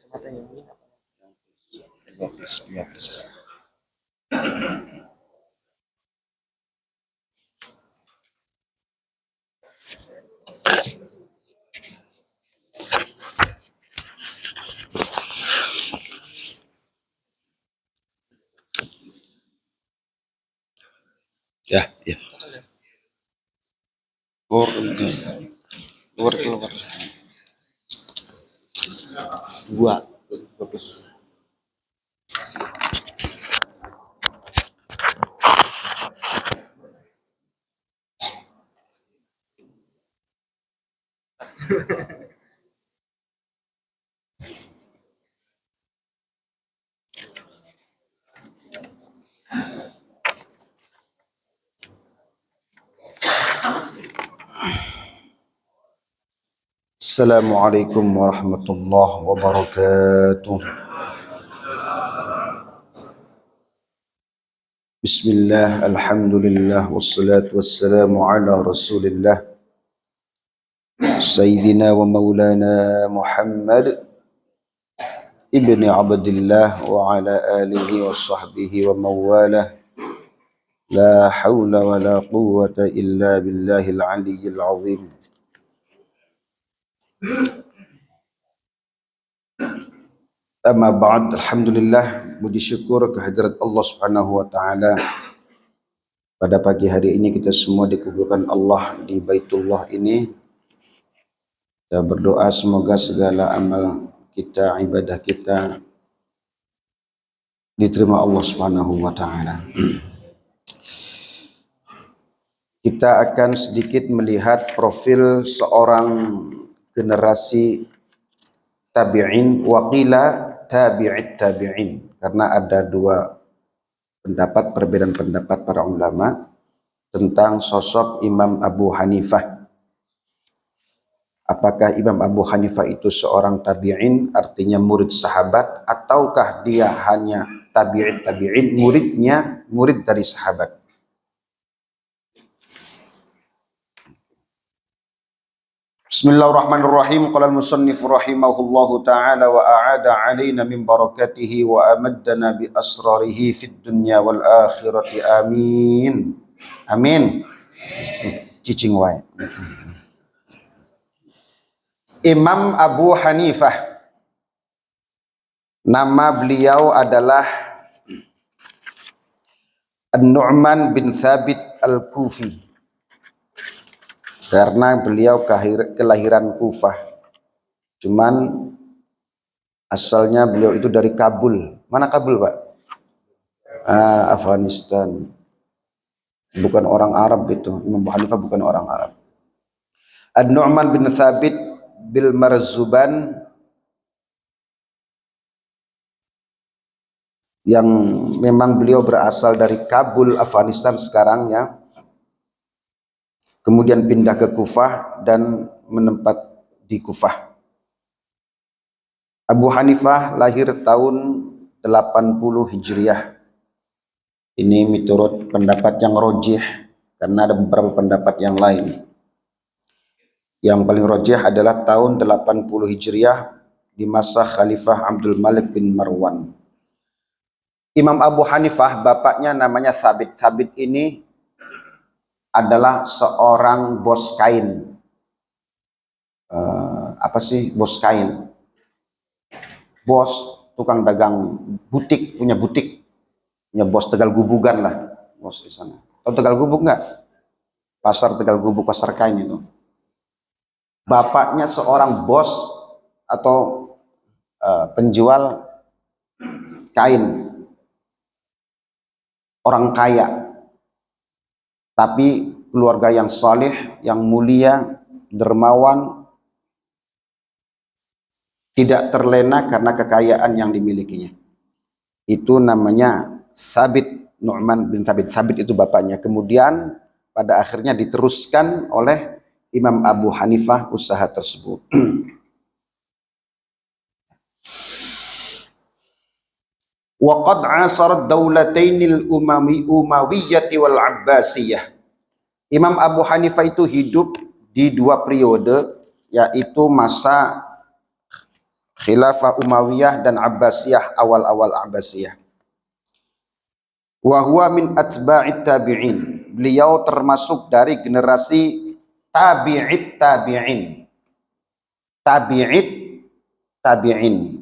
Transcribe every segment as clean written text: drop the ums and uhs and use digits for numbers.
Ya, ya. Keluar. Dua, bagus. Assalamualaikum warahmatullahi wabarakatuh. Bismillah, alhamdulillah, wassalatu wassalamu ala rasulillah Sayyidina wa maulana Muhammad ibni Abdillah wa ala alihi wa sahbihi wa mawalah. La hawla wa la quwwata illa billahil aliyyil azim. Amma ba'd, alhamdulillah, puji syukur kehadirat Allah Subhanahu wa taala. Pada pagi hari ini kita semua dikumpulkan Allah di Baitullah ini. Kita berdoa semoga segala amal kita, ibadah kita diterima Allah Subhanahu wa taala. Kita akan sedikit melihat profil seorang generasi tabi'in, waqila tabi'it tabi'in, karena ada dua pendapat, perbedaan pendapat para ulama tentang sosok Imam Abu Hanifah. Apakah Imam Abu Hanifah itu seorang tabi'in, artinya murid sahabat, ataukah dia hanya tabi'it tabi'in, muridnya murid dari sahabat? Bismillahirrahmanirrahim. Qala al-musannif rahimahullahu ta'ala wa a'ada 'alaina min barakatihi wa amaddana bi asrarihi fid dunya wal akhirati amin. Amin. Cicing wae. Imam Abu Hanifah, nama beliau adalah An-Nu'man bin Thabit Al-Kufi, karena beliau kelahiran Kufah. Cuman asalnya beliau itu dari Kabul. Mana Kabul, Pak? Afghanistan. Bukan orang Arab itu. Imam Abu Hanifah bukan orang Arab. An-Nu'man bin Thabit bil Marzuban, yang memang beliau berasal dari Kabul, Afghanistan sekarang ya. Kemudian pindah ke Kufah dan menempat di Kufah. Abu Hanifah lahir tahun 80 Hijriah. Ini menurut pendapat yang rojih, karena ada beberapa pendapat yang lain. Yang paling rojih adalah tahun 80 Hijriah di masa Khalifah Abdul Malik bin Marwan. Imam Abu Hanifah, bapaknya namanya Thabit. Thabit ini adalah seorang bos kain. Apa sih bos kain? Bos tukang dagang butik, punya bos Tegal Gubugan lah, bos di sana. Tahu Tegal Gubug nggak? Pasar Tegal Gubug, pasar kain itu. Bapaknya seorang bos atau penjual kain, orang kaya, tapi keluarga yang saleh, yang mulia, dermawan, tidak terlena karena kekayaan yang dimilikinya. Itu namanya Thabit, Nu'man bin Thabit. Thabit itu bapaknya. Kemudian pada akhirnya diteruskan oleh Imam Abu Hanifah usaha tersebut. Wa qad 'asarat daulatainil umawiyyah wal abbasiyah. Imam Abu Hanifah itu hidup di dua periode, yaitu masa khilafah Umayyah dan Abbasiyah, awal-awal Abbasiyah. Wa huwa min atba'it tabi'in. Beliau termasuk dari generasi tabi'it tabi'in. Tabi'it tabi'in.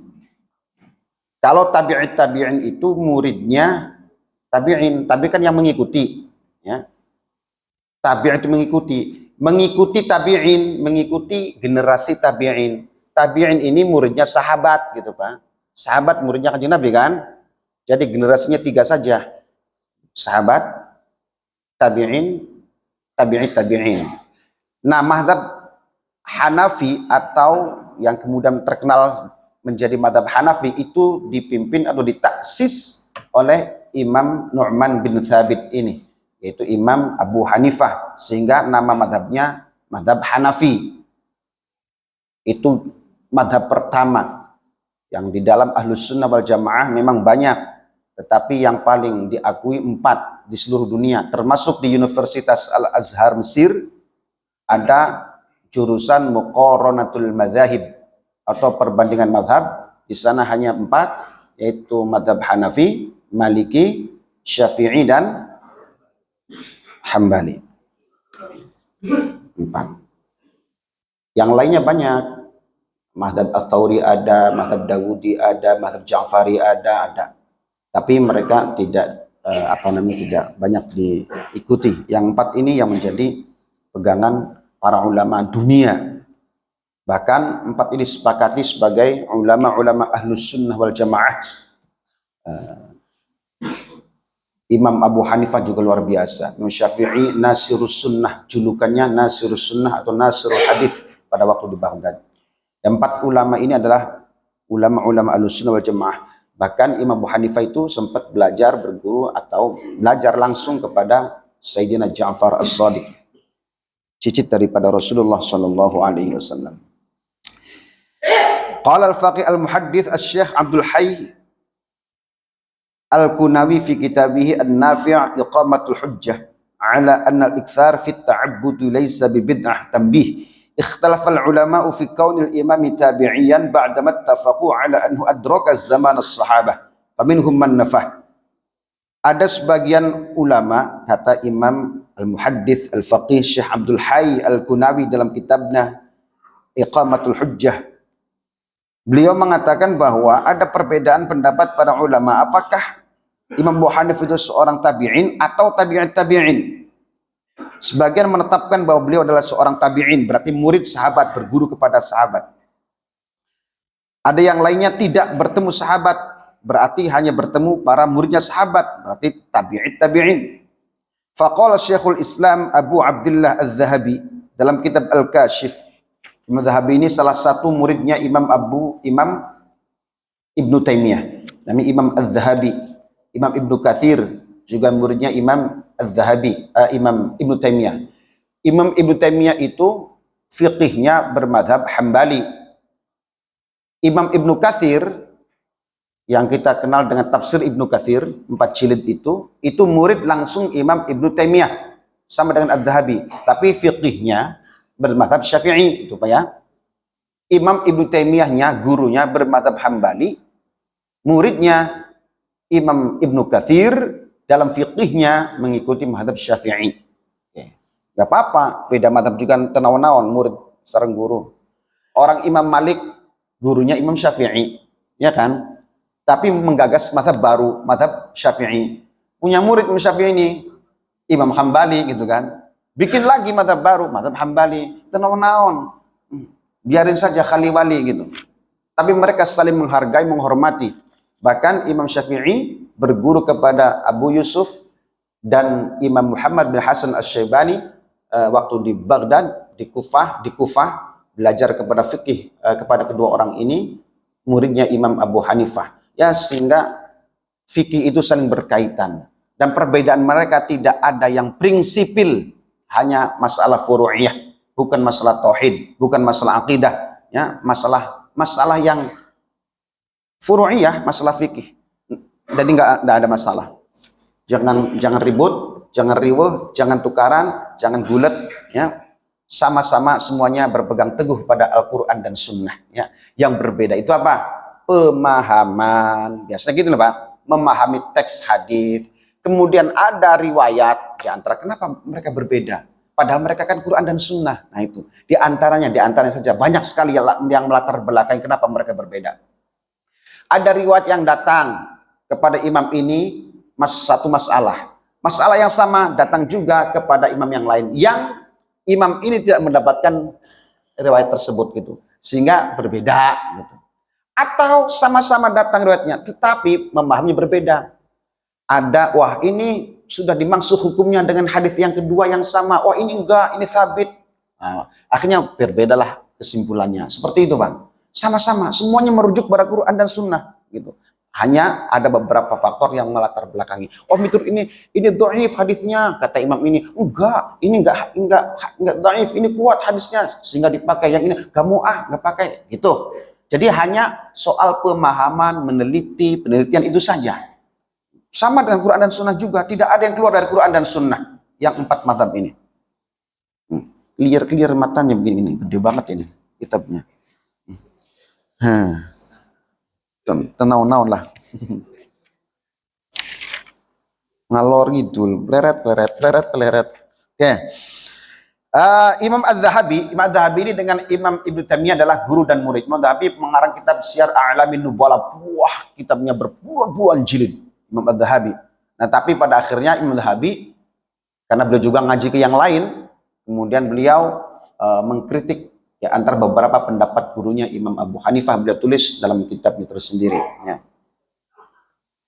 Kalau tabi'it tabi'in itu muridnya tabi'in, tapi kan yang mengikuti, ya. Tabi'in itu mengikuti tabi'in, mengikuti generasi tabi'in. Tabi'in ini muridnya sahabat gitu, Pak. Sahabat muridnya Kanjeng Nabi kan. Jadi generasinya 3 saja. Sahabat, tabi'in, tabi'it tabi'in. Nah, mazhab Hanafi atau yang kemudian terkenal menjadi mazhab Hanafi itu dipimpin atau ditaksis oleh Imam Nu'man bin Thabit ini, yaitu Imam Abu Hanifah, sehingga nama mazhabnya mazhab Hanafi. Itu mazhab pertama yang di dalam Ahlus Sunnah wal Jamaah memang banyak, tetapi yang paling diakui 4 di seluruh dunia, termasuk di Universitas Al-Azhar Mesir ada jurusan Muqaranatul Madzahib atau perbandingan mazhab. Di sana hanya 4, yaitu mazhab Hanafi, Maliki, Syafi'i dan Hambali. 4. Yang lainnya banyak. Mazhab Ats-Tsauri ada, mazhab Dawudi ada, mazhab Ja'fari ada. Tapi mereka tidak tidak banyak diikuti. Yang 4 ini yang menjadi pegangan para ulama dunia. Bahkan 4 ini disepakati sebagai ulama-ulama Ahlus Sunnah wal Jamaah. Imam Abu Hanifah juga luar biasa. Imam Syafi'i Nasirus Sunnah, julukannya Nasirus Sunnah atau Nasirul Hadith pada waktu di Baghdad. 4 ulama ini adalah ulama-ulama Ahlus Sunnah wal Jamaah. Bahkan Imam Abu Hanifah itu sempat belajar berguru atau belajar langsung kepada Sayyidina Ja'far As-Shadiq, cicit daripada Rasulullah sallallahu alaihi wasallam. Qala al-faqih al-muhaddits asy-Syaikh Abdul Hayy Al-Kunawi fi kitabih An-Nafi' Iqamatul Hujjah ala anna al-ikthar fi at-ta'abbud laysa bi bid'ah tanbih. Ikhtalafa al-ulama'u fi kaunil imami tabi'iyan ba'dama ittafaqu ala anhu adraka zaman as-sahabah faminhum man nafah. Ada sebagian ulama, kata Imam al-Muhaddits al-Faqih Syekh Abdul Hayy Al-Kunawi dalam kitabnya Iqamatul Hujjah, beliau mengatakan bahwa ada perbedaan pendapat para ulama, apakah Imam Abu Hanifah itu seorang tabi'in atau tabi'in tabi'in. Sebagian menetapkan bahwa beliau adalah seorang tabi'in, berarti murid sahabat, berguru kepada sahabat. Ada yang lainnya tidak bertemu sahabat, berarti hanya bertemu para muridnya sahabat, berarti tabi'in tabi'in. Faqala Syekhul Islam Abu Abdullah Az-Zahabi dalam kitab Al-Kashif. Imam Az-Zahabi ini salah satu muridnya Imam Ibnu Taimiyah. Namanya Imam Az-Zahabi. Imam Ibnu Katsir juga muridnya Imam Az-Zahabi, Imam Ibnu Taimiyah. Imam Ibnu Taimiyah itu fiqihnya bermadhab Hambali. Imam Ibnu Katsir yang kita kenal dengan tafsir Ibnu Katsir 4 jilid itu murid langsung Imam Ibnu Taimiyah, sama dengan Az-Zahabi, tapi fiqihnya bermadhab Syafi'i itu Pak ya. Imam Ibnu Taimiyahnya gurunya bermadhab Hambali, muridnya Imam Ibnu Katsir dalam fiqihnya mengikuti madhab Syafi'i. Gak apa-apa, beda madhab juga tenawan-nawan murid sareng guru. Orang Imam Malik gurunya Imam Syafi'i, ya kan? Tapi menggagas madhab baru, madhab Syafi'i. Punya murid Imam Syafi'i ini Imam Hambali gitu kan. Bikin lagi madhab baru, madhab Hambali, tenawan-nawan. Biarin saja khali-wali gitu. Tapi mereka saling menghargai, menghormati. Bahkan Imam Syafi'i berguru kepada Abu Yusuf dan Imam Muhammad bin Hasan Asy-Syaibani waktu di Baghdad, di Kufah belajar kepada fikih kepada kedua orang ini, muridnya Imam Abu Hanifah. Ya, sehingga fikih itu saling berkaitan dan perbedaan mereka tidak ada yang prinsipil, hanya masalah furu'iyah, bukan masalah tauhid, bukan masalah akidah, ya, masalah yang furu'iyah, masalah fikih. Jadi nggak ada masalah. Jangan ribut, jangan riweuh, jangan tukaran, jangan gulet, ya. sama-sama semuanya berpegang teguh pada Al-Quran dan Sunnah. Ya. Yang berbeda itu apa? Pemahaman. Biasanya gitu loh Pak. Memahami teks hadis. Kemudian ada riwayat. Di antara kenapa mereka berbeda? Padahal mereka kan Quran dan Sunnah. Nah itu. Di antaranya saja. Banyak sekali yang melatar belakang kenapa mereka berbeda. Ada riwayat yang datang kepada imam ini satu masalah. Masalah yang sama datang juga kepada imam yang lain. Yang imam ini tidak mendapatkan riwayat tersebut gitu, sehingga berbeda gitu. Atau sama-sama datang riwayatnya, tetapi memahami berbeda. Ada, wah ini sudah dimaksud hukumnya dengan hadis yang kedua yang sama. Wah ini enggak, ini sabit. Nah, akhirnya berbedalah kesimpulannya. Seperti itu Bang. Sama-sama, semuanya merujuk pada Quran dan Sunnah gitu. Hanya ada beberapa faktor yang melatar belakangi. Oh, mitur ini dhaif hadisnya, kata imam ini. Enggak, ini enggak dhaif, ini kuat hadisnya sehingga dipakai. Yang ini kamu enggak pakai gitu. Jadi hanya soal pemahaman, penelitian itu saja. Sama dengan Quran dan Sunnah juga, tidak ada yang keluar dari Quran dan Sunnah yang 4 mazhab ini. Clear matanya begini, gede banget ini kitabnya. Tenau-naun lah. Ngalor gitu, pleret. Oke. Imam Az-Zahabi ini dengan Imam Ibnu Taimiyah adalah guru dan murid. Imam Az-Zahabi mengarang kitab Syiar A'lamin Nubala. Wah, kitabnya berpuluh-puluhan jilid. Imam Az-Zahabi. Nah, tapi pada akhirnya Imam Az-Zahabi karena beliau juga ngaji ke yang lain, kemudian beliau mengkritik ya antara beberapa pendapat gurunya Imam Abu Hanifah, beliau tulis dalam kitabnya tersendiri.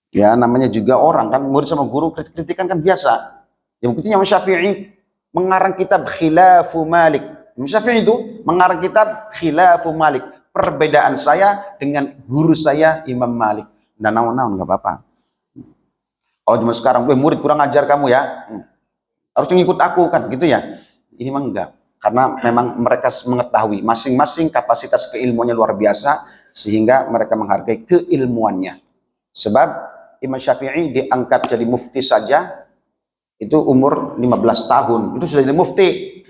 Ya namanya juga orang kan, murid sama guru kritik-kritikan kan biasa. Yang buktinya Imam Syafi'i mengarang kitab Khilafu Malik. Imam Syafi'i itu mengarang kitab Khilafu Malik. Perbedaan saya dengan guru saya Imam Malik. Dan naon-naon nggak apa-apa. Kalau cuma sekarang, murid kurang ajar kamu ya, harus ngikut aku kan gitu ya. Ini mah enggak. Karena memang mereka mengetahui masing-masing kapasitas keilmuannya luar biasa sehingga mereka menghargai keilmuannya. Sebab Imam Syafi'i diangkat jadi mufti saja itu umur 15 tahun. Itu sudah jadi mufti.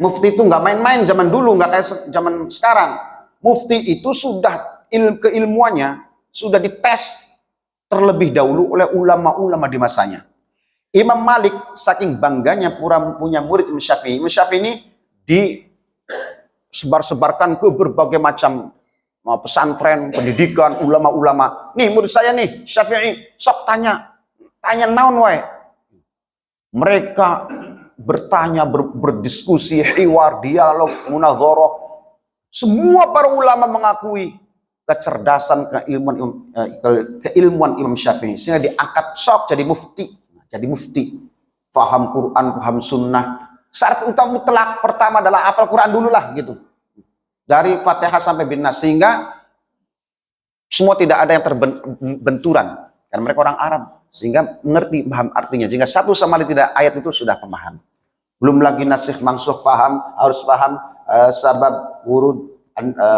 Mufti itu nggak main-main zaman dulu, nggak kayak zaman sekarang. Mufti itu sudah keilmuannya sudah dites terlebih dahulu oleh ulama-ulama di masanya. Imam Malik saking bangganya punya murid Imam Syafi'i. Imam Syafi'i ini disebar-sebarkan ke berbagai macam pesantren, pendidikan, ulama-ulama. Nih murid saya nih, Syafi'i, sok tanya naon wae. Mereka bertanya, berdiskusi, hiwar, dialog, munazarah. Semua para ulama mengakui kecerdasan, keilmuan Imam Syafi'i sehingga diangkat sok jadi mufti. Faham Quran, faham sunnah. Syarat utama mutlak pertama adalah hafal Quran dulu lah gitu. Dari Fatihah sampai bin Nas sehingga semua tidak ada yang terbenturan. Karena mereka orang Arab sehingga mengerti paham artinya. Jika satu sama lain tidak ayat itu sudah paham. Belum lagi nasikh mansukh harus paham sabab wurud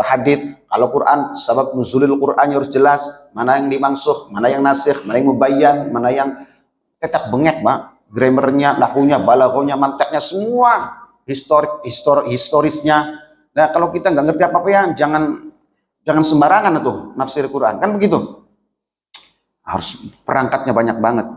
hadis. Kalau Quran sabab nuzulil Quran harus jelas mana yang dimansukh, mana yang nasikh, mana yang mubayyan, mana yang tetap bengek, Pak. Grammarnya, nahwunya, balaghahnya, manteknya semua historisnya. Nah, kalau kita nggak ngerti apa-apa ya jangan sembarangan tuh nafsir Quran. Kan begitu. Harus perangkatnya banyak banget.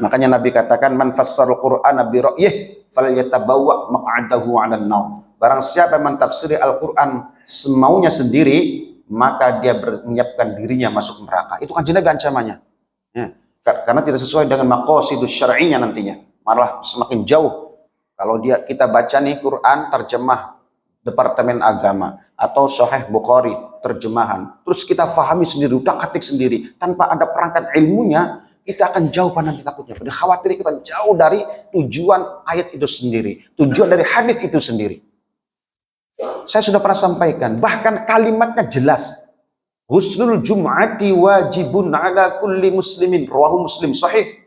Makanya Nabi katakan man fassarul Qur'ana bi ra'yih falyatabawwa maq'adahu 'alan nar. Barang siapa yang mentafsiri Al-Qur'an semaunya sendiri, maka dia menyiapkan dirinya masuk neraka. Itu kan Nabi ancamannya. Ya. Karena tidak sesuai dengan maqasidus syar'inya nantinya, malah semakin jauh. Kalau kita baca nih Quran terjemah Departemen Agama atau Sahih Bukhari terjemahan, terus kita fahami sendiri, udah ketik sendiri tanpa ada perangkat ilmunya, kita akan jauh nanti takutnya. Pada khawatir kita jauh dari tujuan ayat itu sendiri, tujuan dari hadis itu sendiri. Saya sudah pernah sampaikan, bahkan kalimatnya jelas. Ghuslul Jum'ati wajibun ala kulli muslimin, rawahu Muslim sahih.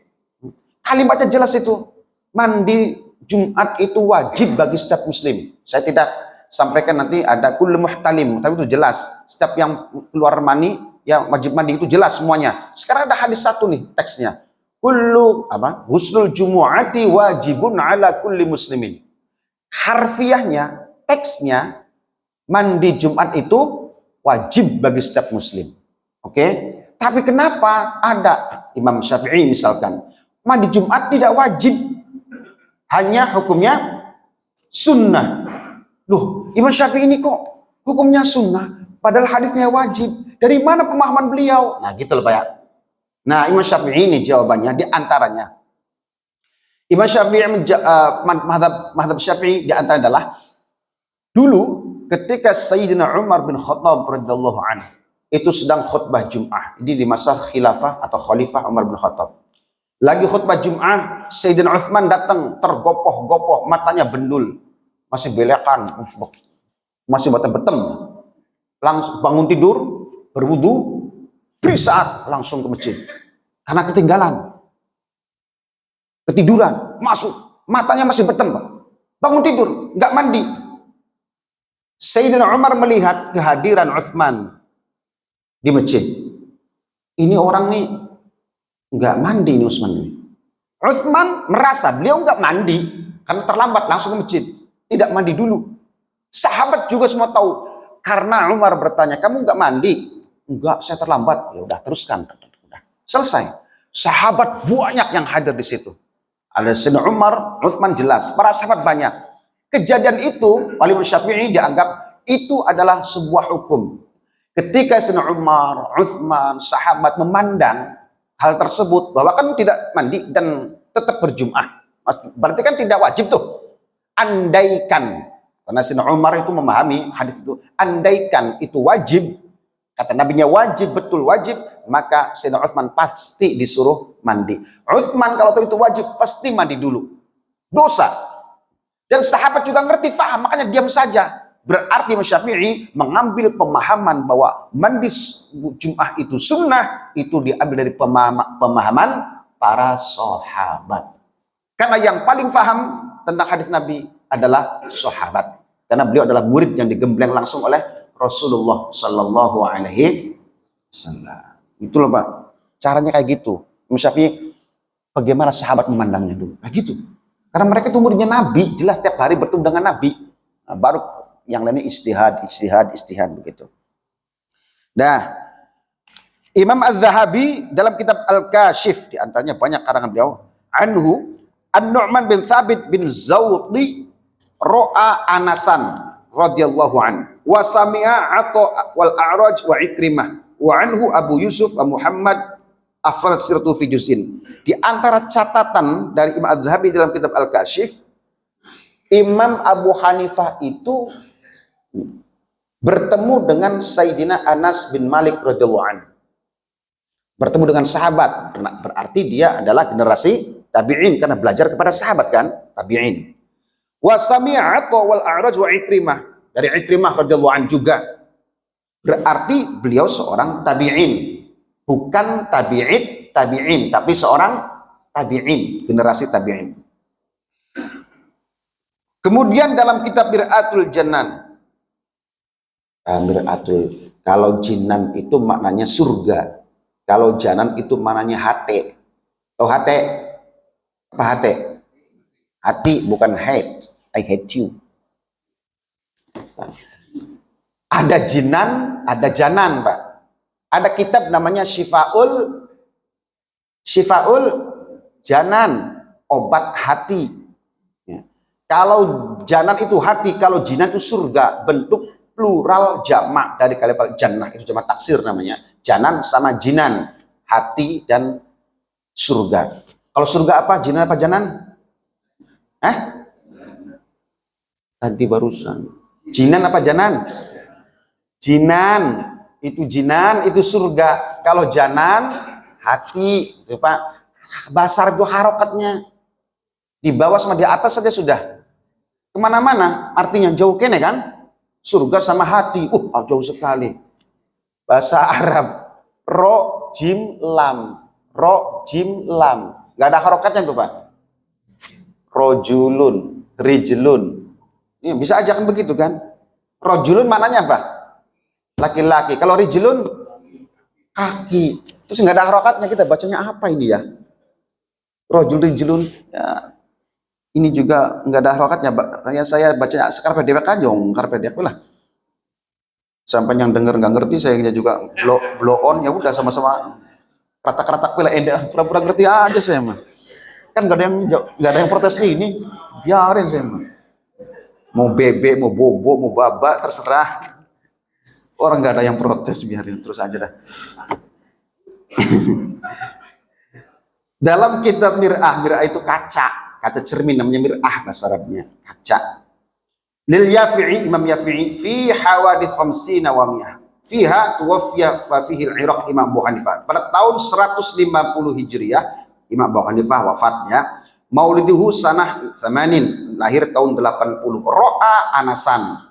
Kalimatnya jelas itu. Mandi Jumat itu wajib bagi setiap muslim. Saya tidak sampaikan nanti ada kullu muhtalim, tapi itu jelas. Setiap yang keluar mani yang wajib mandi itu jelas semuanya. Sekarang ada hadis satu nih teksnya. Ghuslul Jumu'ati wajibun ala kulli muslimin. harfiahnya, teksnya, mandi Jumat itu wajib bagi setiap muslim. Oke? Tapi kenapa ada Imam Syafi'i misalkan, mandi Jumat tidak wajib, hanya hukumnya sunnah. Loh, Imam Syafi'i ini kok hukumnya sunnah, padahal hadisnya wajib. Dari mana pemahaman beliau? Nah gitu loh Pak ya. Nah Imam Syafi'i ini jawabannya di antaranya. Imam Syafi'i, madhab Syafi'i di antaranya adalah, dulu ketika Sayyidina Umar bin Khattab radhiyallahu anhu itu sedang khutbah Jum'ah. Ini di masa khilafah atau khalifah Umar bin Khattab. Lagi khutbah Jum'ah, Sayyidina Uthman datang tergopoh-gopoh, matanya bendul, masih belekan, masih betem-betem. Langsung bangun tidur, berwudu, saat langsung ke masjid. Karena ketinggalan. Ketiduran, masuk, matanya masih betem, Pak. Bangun tidur, nggak mandi. Sayyidina Umar melihat kehadiran Uthman di masjid. Ini orang nih nggak mandi ini Utsman ini. Utsman merasa beliau nggak mandi karena terlambat langsung ke masjid, tidak mandi dulu. Sahabat juga semua tahu. Karena Umar bertanya, kamu nggak mandi? Enggak, saya terlambat. Ya udah, teruskan. Udah, selesai. Sahabat banyak yang hadir di situ. Ada Sayyidina Umar, Utsman jelas. Para sahabat banyak. Kejadian itu, oleh Imam Syafi'i dianggap itu adalah sebuah hukum. Ketika Sayyidina Umar, Utsman, sahabat memandang hal tersebut, bahwa kan tidak mandi dan tetap berjum'ah, berarti kan tidak wajib tuh. Andaikan, karena Sayyidina Umar itu memahami hadis itu, andaikan itu wajib, kata nabinya wajib, betul wajib, maka Sayyidina Utsman pasti disuruh mandi. Utsman kalau tahu itu wajib, pasti mandi dulu. Dosa. Dan sahabat juga ngerti, faham, makanya diam saja. Berarti Imam Syafi'i mengambil pemahaman bahwa mandi Jum'ah itu sunnah, itu diambil dari pemahaman para sahabat. Karena yang paling faham tentang hadis Nabi adalah sahabat. Karena beliau adalah murid yang digembleng langsung oleh Rasulullah Sallallahu Alaihi Wasallam. Itu loh Pak, caranya kayak gitu. Imam Syafi'i, bagaimana sahabat memandangnya dulu? Kayak gitu. Karena mereka itu muridnya Nabi, jelas tiap hari bertemu dengan Nabi. Nah, baru yang lainnya istihad begitu. Nah, Imam Az-Zahabi dalam kitab Al-Kashif, di antaranya banyak karangan beliau, anhu An-Nu'man bin Thabit bin Zawdi ro'a Anasan radhiyallahu an wa sami'a Atha wal A'raj wa Ikrimah wa anhu Abu Yusuf wa Muhammad afrad sirtu fi juz'in. Di antara catatan dari Imam Az-Zahabi dalam kitab Al-Kashif, Imam Abu Hanifah itu bertemu dengan Sayyidina Anas bin Malik radhiyallahu anhu. Bertemu dengan sahabat, berarti dia adalah generasi tabi'in karena belajar kepada sahabat kan, tabi'in. Wa sami'a Atha wal A'raj wa Ikrimah, dari Ikrimah radhiyallahu anhu juga. Berarti beliau seorang tabi'in, bukan tabi'in, tapi seorang tabi'in, generasi tabi'in. Kemudian dalam kitab Mir'atul Janan, kalau jinan itu maknanya surga, kalau janan itu maknanya hati. Tahu hati? Apa hati? Hati, bukan hate. I hate you. Ada jinan, ada janan, Pak. Ada kitab namanya Syifaul Janan, obat hati. Ya. Kalau janan itu hati, kalau jinan itu surga, bentuk plural jamak dari kalimat jannah, itu jamak taksir namanya. Janan sama jinan, hati dan surga. Kalau surga apa? Jinan apa janan? Tadi barusan. Jinan apa janan? Jinan. Jinan itu surga. Kalau janan hati, itu Pak. Basar itu harokatnya. Di bawah sama di atas saja sudah. Kemana-mana. Artinya jauh kene kan? Surga sama hati. Jauh sekali. Bahasa Arab. Ro, jim, lam. Ro, jim, lam. Gak ada harokatnya tuh Pak. Rojulun, rijlun. Ini bisa aja kan begitu kan? Rojulun maknanya apa? Laki-laki. Kalau rijlun, kaki. Terus nggak ada harokatnya, kita bacanya apa ini ya? Rojul, rijlun. Ya. Ini juga nggak ada harokatnya. Ya saya baca carpe diem aja, carpe diem lah. Sampai yang denger nggak ngerti, saya juga blow on, ya udah sama-sama keratak-keratak pula endah, pura-pura ngerti aja saya mah. Kan nggak ada yang protes ini, biarin saya mah. Mau bebek, mau bobo, mau babak, terserah. Orang nggak ada yang protes, biarin terus aja dah. Dalam kitab mir'ah itu kaca cermin, namanya mir'ah bahasa Arabnya, kaca. Lil Yafi'i, Imam Yafi'i, fi hawadith khamsina wa mi'ah. Fiha tuwaffiya fa fihi al-Iraq Imam Abu Hanifah. Pada tahun 150 Hijriah, Imam Abu Hanifah wafatnya. Mauliduhu sanah 80, lahir tahun 80. Ro'a Anasan.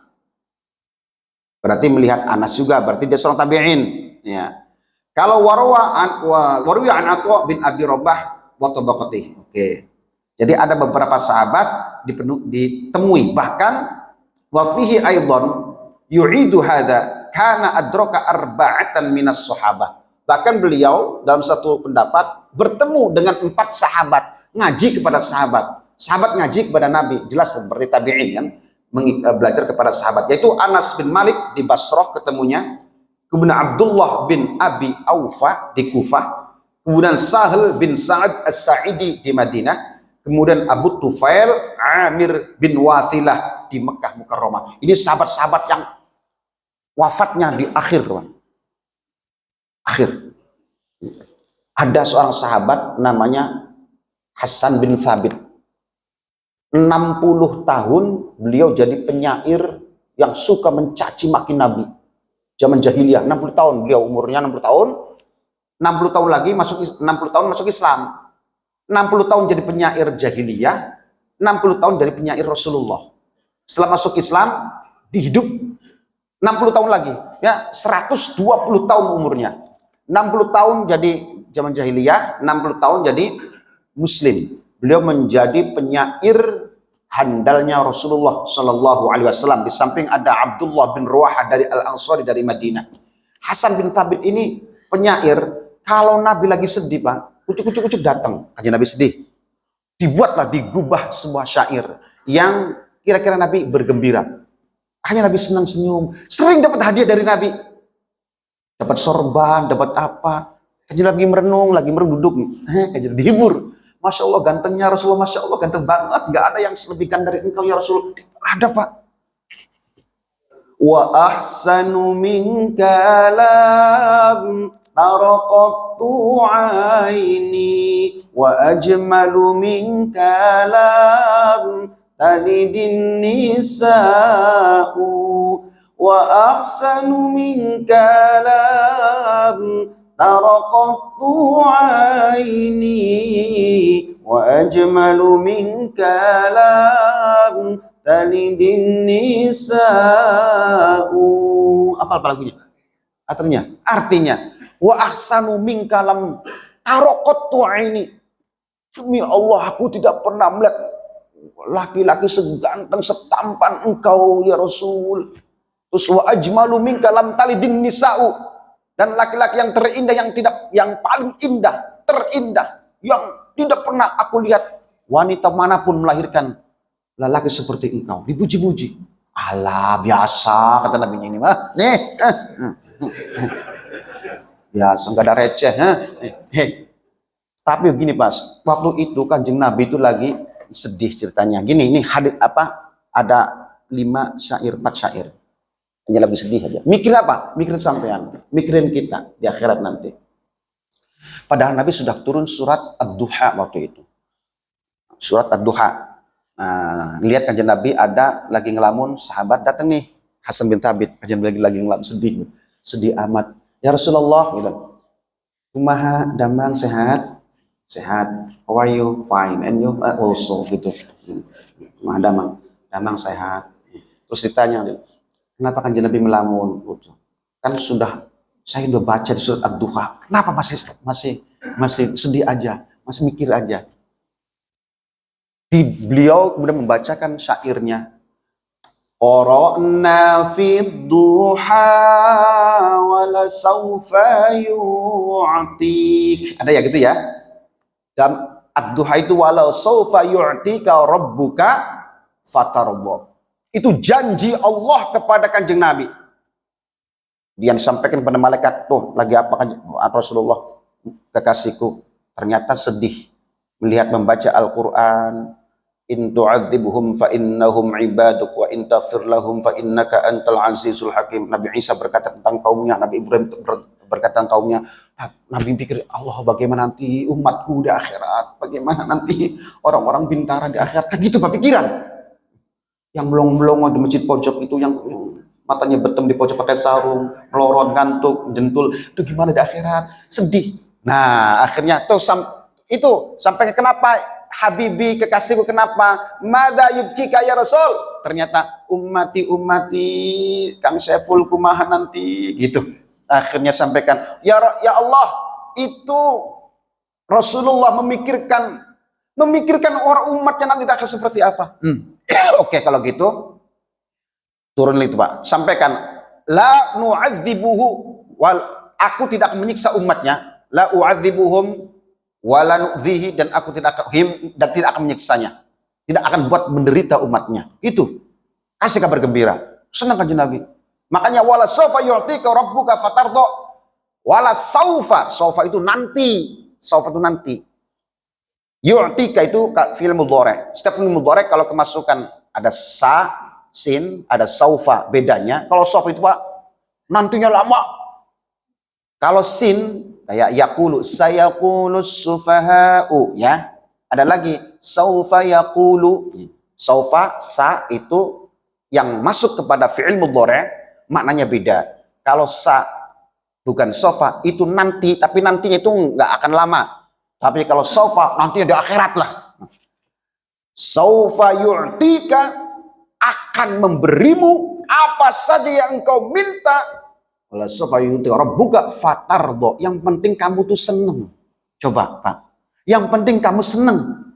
Berarti melihat Anas juga, berarti dia seorang tabi'in, ya. Kalau waruya an Atwa bin Abi Rabah wa tabaqatih. Oke. Jadi ada beberapa sahabat ditemui, bahkan wa fihi aidan yu'idu hadza kana adraka arba'atan minas sahabah. Bahkan beliau dalam satu pendapat bertemu dengan 4 sahabat, ngaji kepada sahabat. Sahabat ngaji kepada Nabi, jelas seperti tabi'in kan, belajar kepada sahabat, yaitu Anas bin Malik di Basrah ketemunya, kemudian Abdullah bin Abi Aufa di Kufah, kemudian Sahal bin Sa'ad As-Sa'idi di Madinah, kemudian Abu Tufail Amir bin Wathilah di Mekah Mukarramah. Ini sahabat-sahabat yang wafatnya di akhir. Ada seorang sahabat namanya Hasan bin Thabit. 60 tahun beliau jadi penyair yang suka mencaci maki Nabi. Zaman jahiliyah, 60 tahun beliau umurnya, 60 tahun. 60 tahun lagi masuk Islam. 60 tahun jadi penyair jahiliyah, 60 tahun dari penyair Rasulullah. Setelah masuk Islam, dihidup 60 tahun lagi, ya 120 tahun umurnya. 60 tahun jadi zaman jahiliyah, 60 tahun jadi muslim. Beliau menjadi penyair handalnya Rasulullah Shallallahu Alaihi Wasallam. Di samping ada Abdullah bin Ruwahah dari Al-Ansari dari Madinah. Hasan bin Thabit ini penyair. Kalau Nabi lagi sedih, Pak, ucuk datang, kajian Nabi sedih. Dibuatlah, digubah sebuah syair yang kira-kira Nabi bergembira. Hanya Nabi senang senyum. Sering dapat hadiah dari Nabi. Dapat sorban, dapat apa. Kajian lagi merenung duduk. Kajian dihibur. Masya Allah gantengnya Rasulullah, Masya Allah ganteng banget. Gak ada yang selebihkan dari engkau ya Rasul. Ada, Pak. Wa ahsanu min kalam taraqattu aini wa ajmalu min kalam talidin nisa'u wa ahsanu min kalam taraqattu aini wa ajmalu min kalam talidin nisa'u. Apa lagunya? Artinya wa ahsanu min kalam taraqattu aini. Demi Allah, aku tidak pernah melihat laki-laki seganteng setampan engkau ya Rasul. Terus wa ajmalu min kalam talidin nisa'u. Dan laki-laki yang terindah, yang paling indah, terindah, yang tidak pernah aku lihat wanita manapun melahirkan lelaki seperti engkau. Dipuji-puji. Alah, biasa kata Nabi ini mah. Biasa, nggak ada receh. Tapi begini Pak, waktu itu Kanjeng Nabi itu lagi sedih ceritanya. Gini, ini hadis ada 4 syair. Hanya lebih sedih aja. Mikir apa? Mikirin sampean, mikirin kita di akhirat nanti. Padahal Nabi sudah turun surat Ad-Duha waktu itu. Surat Ad-Duha. Nah, lihat Kanjeng Nabi ada lagi ngelamun, sahabat datang nih, Hasan bin Thabit, Kanjeng Nabi lagi ngelamun sedih amat. Ya Rasulullah gitu. Kumaha damang sehat? How are you? Fine. And you also gitu. Kumaha damang sehat. Terus ditanya, kenapa Kanjeng Nabi melamun? Kan saya sudah baca di surat Ad-Duha. Kenapa masih sedih aja, masih mikir aja? Beliau kemudian membacakan syairnya. Qara'na fid duha wala sawfa yu'tik. Ada ya gitu ya. Dalam Ad-duha itu walau saufa yu'tika rabbuka fatarda. Itu janji Allah kepada Kanjeng Nabi. Dia disampaikan kepada malaikat, tuh lagi apa kan Rasulullah, kekasihku ternyata sedih melihat membaca Al-Quran. In tu'adzibhum fa innahum ibaduk wa in taghfir lahum fa innaka antal azizul hakim. Nabi Isa berkata tentang kaumnya, Nabi Ibrahim berkata tentang kaumnya. Nabi pikir, Allah bagaimana nanti umatku di akhirat, bagaimana nanti orang-orang bintara di akhirat. Kan gitu Pak pikiran. Yang melongo-melongo di masjid pojok itu, yang matanya betem di pojok pakai sarung, melorot, ngantuk, jentul, itu gimana di akhirat? Sedih. Nah akhirnya tuh itu sampai kenapa Habibi kekasihku, kenapa madza yubkika ya Rasul? Ternyata ummati Kang Saiful kumaha nanti gitu. Akhirnya sampaikan, ya Allah, itu Rasulullah memikirkan orang umatnya nanti akan seperti apa. Oke, kalau gitu turun itu Pak, sampaikan la nu'adzibuhu wal, aku tidak menyiksa umatnya, la u'adzibuhum wala nu'dzihi, dan aku tidak akan menyiksanya, tidak akan buat menderita umatnya. Itu kasih kabar gembira, senang Kanjeng Nabi. Makanya wala saufa yu'tika rabbuka fatarda, wala saufa itu nanti, saufa itu nanti, yu'tika itu fi'il mudhari'. Setiap fi'il mudhari' kalau kemasukan ada sa, sin, ada saufa, bedanya kalau saufa itu Pak nantinya lama. Kalau sin kayak yaqulu, sayaqulu sufaha'u, ya. Ada lagi saufa yaqulu. Saufa, sa itu yang masuk kepada fi'il mudhari' maknanya beda. Kalau sa bukan saufa itu nanti, tapi nantinya itu nggak akan lama. Tapi kalau saufa nantinya di akhirat lah. Saufa yu'tika, akan memberimu apa saja yang engkau minta. Wala saufa yu'tika rabbuka fatarda, yang penting kamu tuh seneng. Coba Pak, yang penting kamu seneng.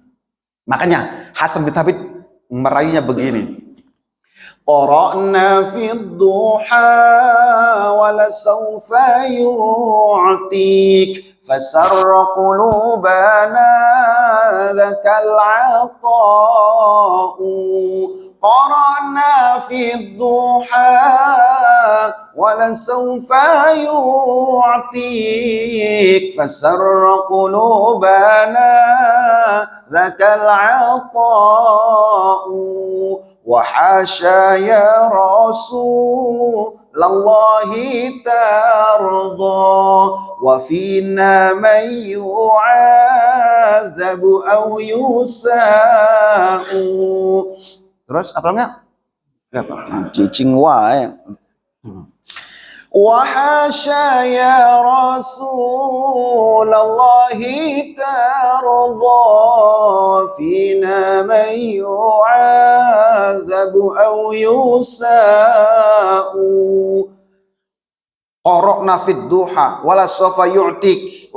Makanya Hasan bin Thabit merayunya begini, qara'na fid duha wala saufa yu'tik fasarra qulubana dzakal 'ata'u. qara'na fid duha wala saufa yu'tik fasarra qulubana dzakal 'ata'u. Wa hasya ya Rasulallahi tarda wa fina man yu'adzabu aw yusa'u. Terus apa enggak? Ya Pak, cicing wae. Wa hasya ya Rasulallahi tarda fina man yu'adzabu aw yusa'u. Qara'na fid duha wala sawfa yu'tik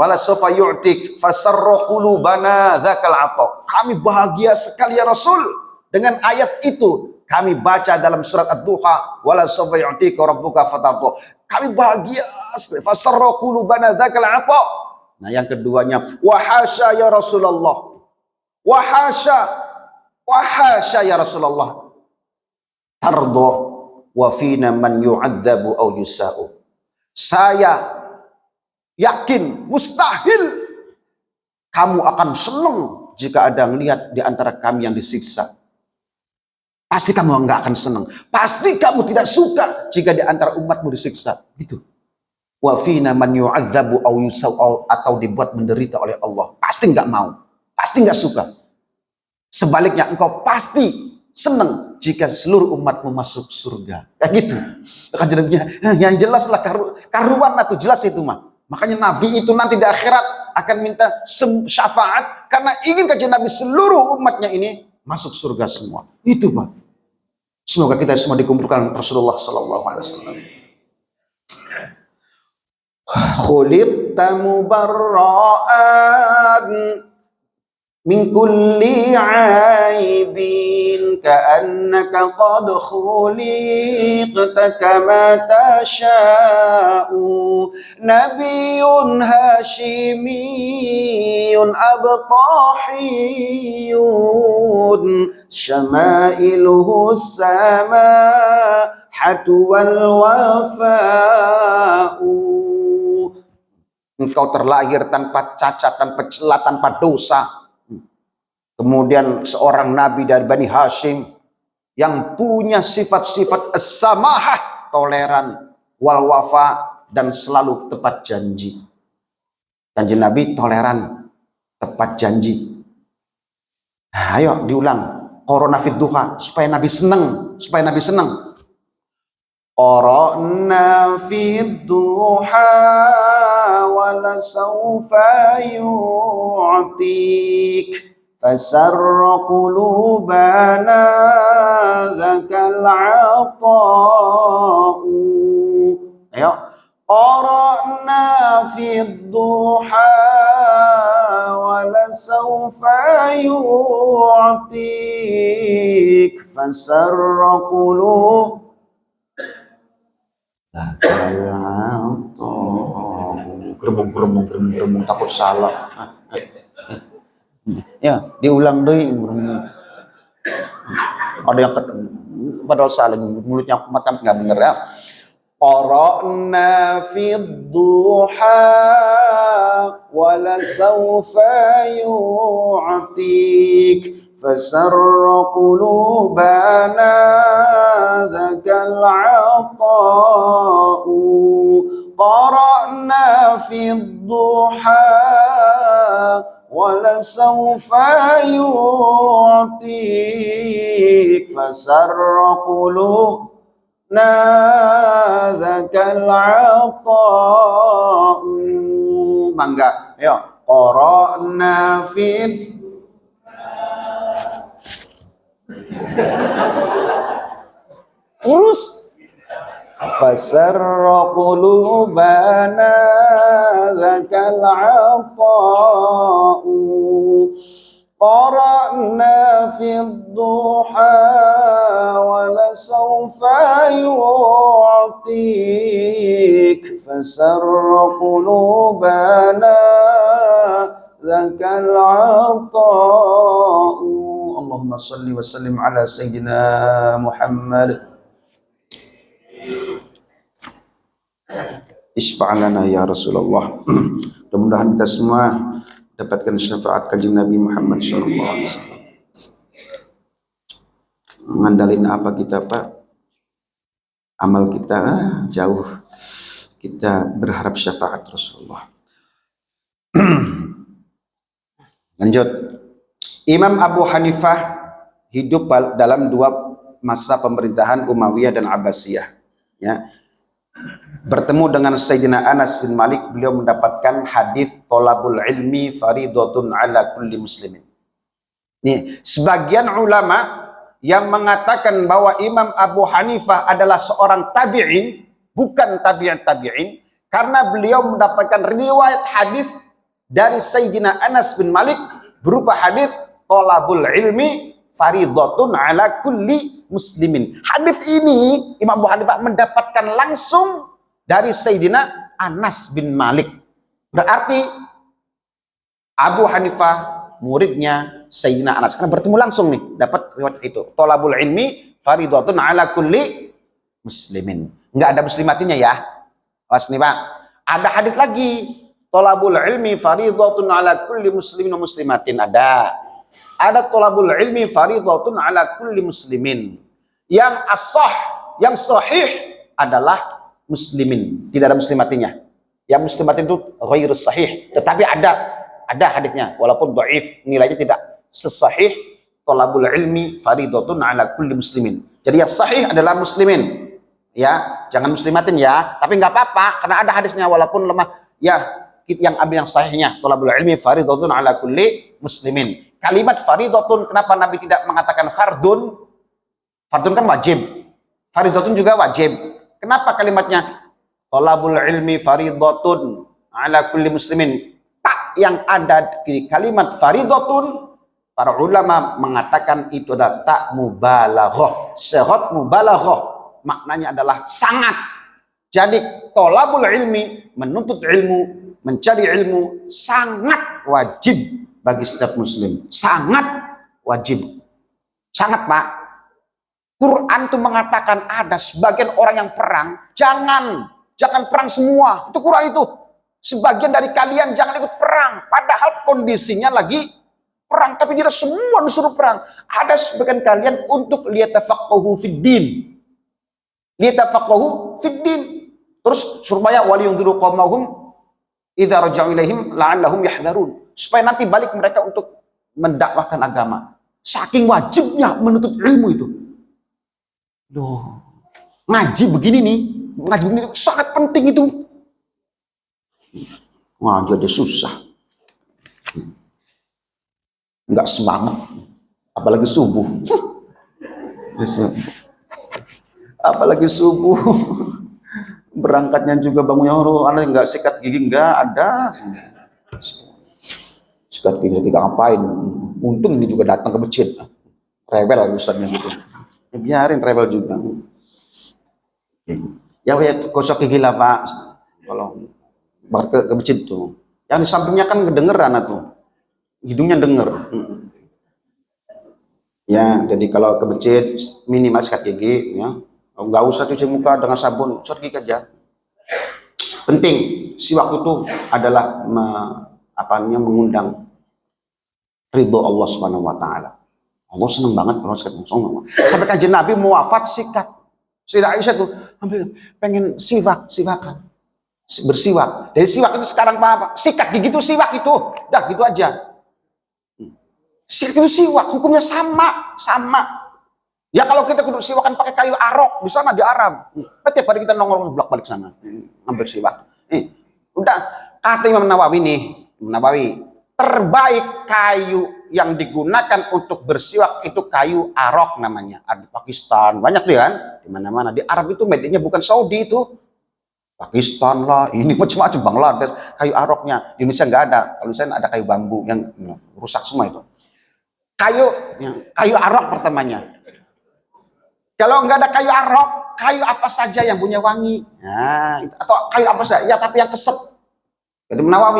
fasarra qulubana dzakal 'ata. Kami bahagia sekali ya Rasul dengan ayat itu. Kami baca dalam surat Ad-Duha, wala sawfa yu'tika rabbuka fatarda. Kami bahagia sekali. Fasarra qulubana dzakal 'ata. Nah, yang keduanya, wa hasya ya Rasulullah. Wa hasya ya Rasulullah. Tarda wa fina man yu'adzabu aw yusa'u. Saya yakin mustahil kamu akan senang jika ada melihat di antara kami yang disiksa. Pasti kamu enggak akan senang. Pasti kamu tidak suka jika di antara umatmu disiksa. Gitu. Wa fina man yu'adzabu aw yusa'u, atau dibuat menderita oleh Allah. Pasti enggak mau. Pasti enggak suka. Sebaliknya engkau pasti senang jika seluruh umatmu masuk surga. Kayak gitu. Kan jadinya yang jelas lah karuan atau jelas itu mah. Makanya Nabi itu nanti di akhirat akan minta syafaat karena ingin kajian Nabi seluruh umatnya ini masuk surga semua. Itu Pak. Semoga kita semua dikumpulkan Rasulullah sallallahu alaihi wasallam. Khuliqta mubarra'an min kulli aibin ka'annaka qad khuliqta kama tasha'u nabiyyun hashimiyun abtahiyun syama'iluhu samahatu wal wafa'u. Engkau terlahir tanpa cacat, tanpa celah, tanpa dosa. Kemudian seorang nabi dari Bani Hashim yang punya sifat-sifat as-samahah, toleran, wal wafa, dan selalu tepat janji. Kanjeng Nabi toleran, tepat janji. Nah, ayo diulang. Qara'na fid duha, supaya Nabi senang, supaya Nabi senang. Qara'na fid duha wala sawfa yu'tik fasarra qulubana dzakal 'ata'u. Ayo, qara'na fid duha wala sawfa yu'tik fasarra qulubana dzakal 'ata'u. Gerembung takut salah. Ya, diulang deh. Ada yang padahal salah, mulutnya macam nggak bener ya. Qara'na fid duha wala sawfa yu'tik fasarra qulubana dzakal 'ata'u. Qara'na fid duha wala sawfa yu'tik fasarra qulubana dzakal 'ata'u. Mangga, ayo. Qara'na fid terus fasarra qulubana dzakal 'ata'u. Qara'na fid duha wala sawfa yu'tik fasarra qulubana dzakal 'ata'u. Allahumma salli wa sallim ala sayyidina Muhammad. Isfa'lana ya Rasulullah. Mudah-mudahan kita semua dapatkan syafaat kanjeng Nabi Muhammad SAW. Ngandalin apa kita Pak? Amal kita jauh. Kita berharap syafaat Rasulullah. Lanjut. Imam Abu Hanifah hidup dalam dua masa pemerintahan Umayyah dan Abbasiyah. Ya. Bertemu dengan Sayyidina Anas bin Malik, beliau mendapatkan hadis thalabul ilmi faridatun ala kulli muslimin. Nih, sebagian ulama yang mengatakan bahwa Imam Abu Hanifah adalah seorang tabi'in, bukan tabi'in, karena beliau mendapatkan riwayat hadis dari Sayyidina Anas bin Malik berupa hadis thalabul ilmi faridatun ala kulli muslimin. Hadis ini Imam Abu Hanifah mendapatkan langsung dari Sayyidina Anas bin Malik. Berarti Abu Hanifah muridnya Sayyidina Anas, karena bertemu langsung nih dapat riwayat itu. Thalabul ilmi faridatun ala kulli muslimin. Enggak ada muslimatinya ya. Pas nih Pak. Ada hadis lagi. Thalabul ilmi faridatun ala kulli muslimin wa muslimatin. Ada thalabul ilmi faridatun ala kulli muslimin. Yang as-sah, yang sahih adalah muslimin, tidak ada muslimatinya. Yang muslimatin itu ghairus sahih, tetapi ada hadisnya walaupun dhaif, nilainya tidak sesahih thalabul ilmi faridatun ala kulli muslimin. Jadi yang sahih adalah muslimin. Ya, jangan muslimatin ya, tapi nggak apa-apa karena ada hadisnya walaupun lemah. Ya, yang ambil yang sahihnya thalabul ilmi faridatun ala kulli muslimin. Kalimat faridatun, kenapa Nabi tidak mengatakan fardun? Fardun kan wajib. Faridatun juga wajib. Kenapa kalimatnya thalabul ilmi faridatun ala kulli muslimin? Tak yang ada di kalimat faridatun Para ulama mengatakan itu adalah tak mubalaghah. Sighah mubalaghah maknanya adalah sangat. Jadi thalabul ilmi, menuntut ilmu, mencari ilmu sangat wajib bagi setiap muslim. Sangat wajib. Sangat, Pak. Quran itu mengatakan ada sebagian orang yang perang, jangan perang semua. Itu Quran itu. Sebagian dari kalian jangan ikut perang, padahal kondisinya lagi perang, tapi tidak semua disuruh perang. Ada sebagian kalian untuk liyatafaqahu fid din. Liyatafaqahu fid din. Terus supaya waliyundziru qaumahum idza raja'u ilaihim la'allahum yahdharun. Supaya nanti balik mereka untuk mendakwahkan agama. Saking wajibnya menuntut ilmu itu. Loh, ngaji begini nih, ngaji begini sangat penting itu. Ngaji aja susah. Enggak semangat, apalagi subuh. Apalagi subuh. Berangkatnya juga bangunnya ada enggak sikat gigi, enggak ada. Sikat gigi ngapain? Untung ini juga datang ke masjid. Rewel ustaznya gitu. Ya, biarin rewel juga. Ya gosok gigi lah Pak. Kalau ke masjid tuh. Yang di sampingnya kan kedengeran tuh. Hidungnya denger. Ya, jadi kalau ke masjid minimal sikat gigi ya. Enggak usah cuci muka dengan sabun, sikat gigi aja. Penting, siwak itu adalah mengundang ridho Allah Subhanahu wa taala. Allah senang banget kalau sikat. Sampai kanjeng Nabi mau wafat sikat. Sayyidah Aisyah tuh pengen siwakan. Bersiwak. Dari siwak itu sekarang apa? Sikat gigi itu siwak itu. Dah gitu aja. Sikat itu siwak, hukumnya sama. Ya kalau kita kudu siwakan pakai kayu arok di sana di Arab. Tiap hari kita nongol bolak-balik sana, ngambil siwak. Udah kata Imam Nawawi nih, terbaik kayu yang digunakan untuk bersiwak itu kayu arok namanya. Ada di Pakistan, banyak tuh kan, di mana-mana. Di Arab itu medianya bukan Saudi itu. Pakistan lah, ini macam-macam Bangladesh, kayu aroknya. Di Indonesia nggak ada. Kalau saya ada kayu bambu yang rusak semua itu. Kayu arok pertamanya. Kalau nggak ada kayu arok, kayu apa saja yang punya wangi, nah, atau kayu apa saja, ya tapi yang kesep. Jadi Nawawi,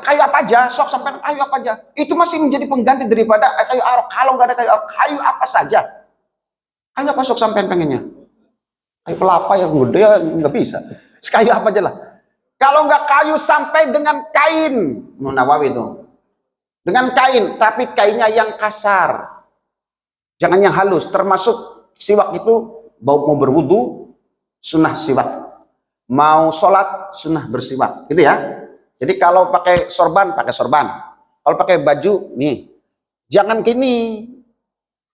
kayu apa aja, sok sampai kayu apa aja, itu masih menjadi pengganti daripada kayu arok. Kalau nggak ada kayu arok, kayu apa saja, kayu apa sok sampai pengennya, kayu kelapa yang gede ya nggak bisa, kayu apa aja lah. Kalau nggak kayu sampai dengan kain, Nawawi itu, dengan kain, tapi kainnya yang kasar. Jangan yang halus, termasuk siwak itu mau berwudu, sunnah siwak. Mau sholat, sunnah bersiwak. Gitu ya. Jadi kalau pakai sorban, pakai sorban. Kalau pakai baju, nih. Jangan gini.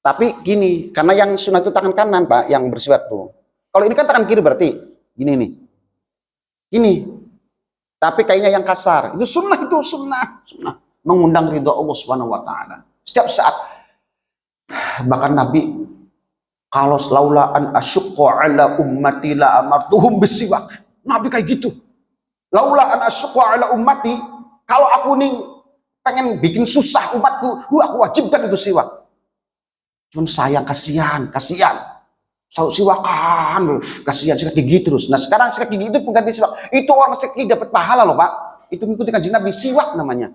Tapi gini. Karena yang sunnah itu tangan kanan, Pak, yang bersiwak tuh. Kalau ini kan tangan kiri berarti. Gini nih. Gini. Tapi kayaknya yang kasar. Itu sunnah. Mengundang ridho Allah Subhanahu wa taala. Setiap saat. Bahkan Nabi kalau laula an asyqa ala ummati la amartuhum bisiwak. Nabi kayak gitu. Laula an asyqa ala ummati, kalau aku nih pengen bikin susah umatku, aku wajibkan itu siwak. Cuman saya kasihan. Selalu siwakan, kasihan sikat gigi terus. Nah, sekarang sikat gigi itu pengganti siwak. Itu orang sikat gigi dapat pahala loh, Pak. Itu mengikuti kanjeng Nabi, siwak namanya.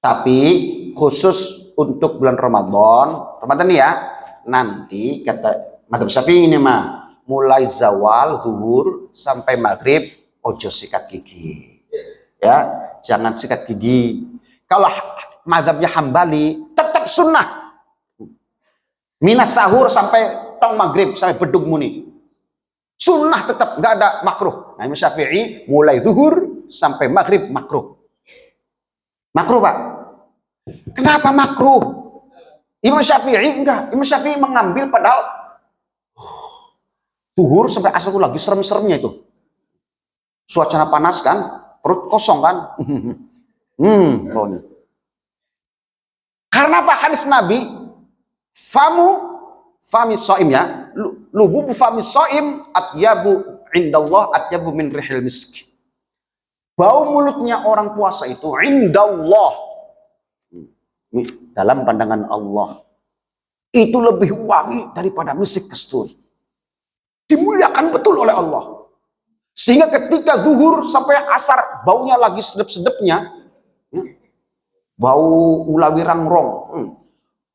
Tapi khusus untuk bulan Ramadan nih ya, nanti kata Madzhab Syafi'i ini mulai zawal zuhur sampai maghrib ojo sikat gigi. Ya, jangan sikat gigi. Kalau mazhabnya Hambali tetap sunnah. Minas sahur sampai tong maghrib sampai bedug muni. Sunnah tetap, nggak ada makruh. Nah, Imam Syafi'i mulai zuhur sampai maghrib makruh. Makruh, Pak. Kenapa makruh? Imam Syafi'i enggak. Imam Syafi'i mengambil padahal zuhur sampai asar lagi serem-seremnya itu. Suasana panas kan, perut kosong kan. Karena apa hadis Nabi? Fami soim ya. Lububu fami soim atyabu indallah atyabu min rihil misk. Bau mulutnya orang puasa itu indallah. dalam pandangan Allah itu lebih wangi daripada misik kasturi. Dimuliakan betul oleh Allah. Sehingga ketika zuhur sampai asar baunya lagi sedep-sedepnya, bau ulawi rangrong,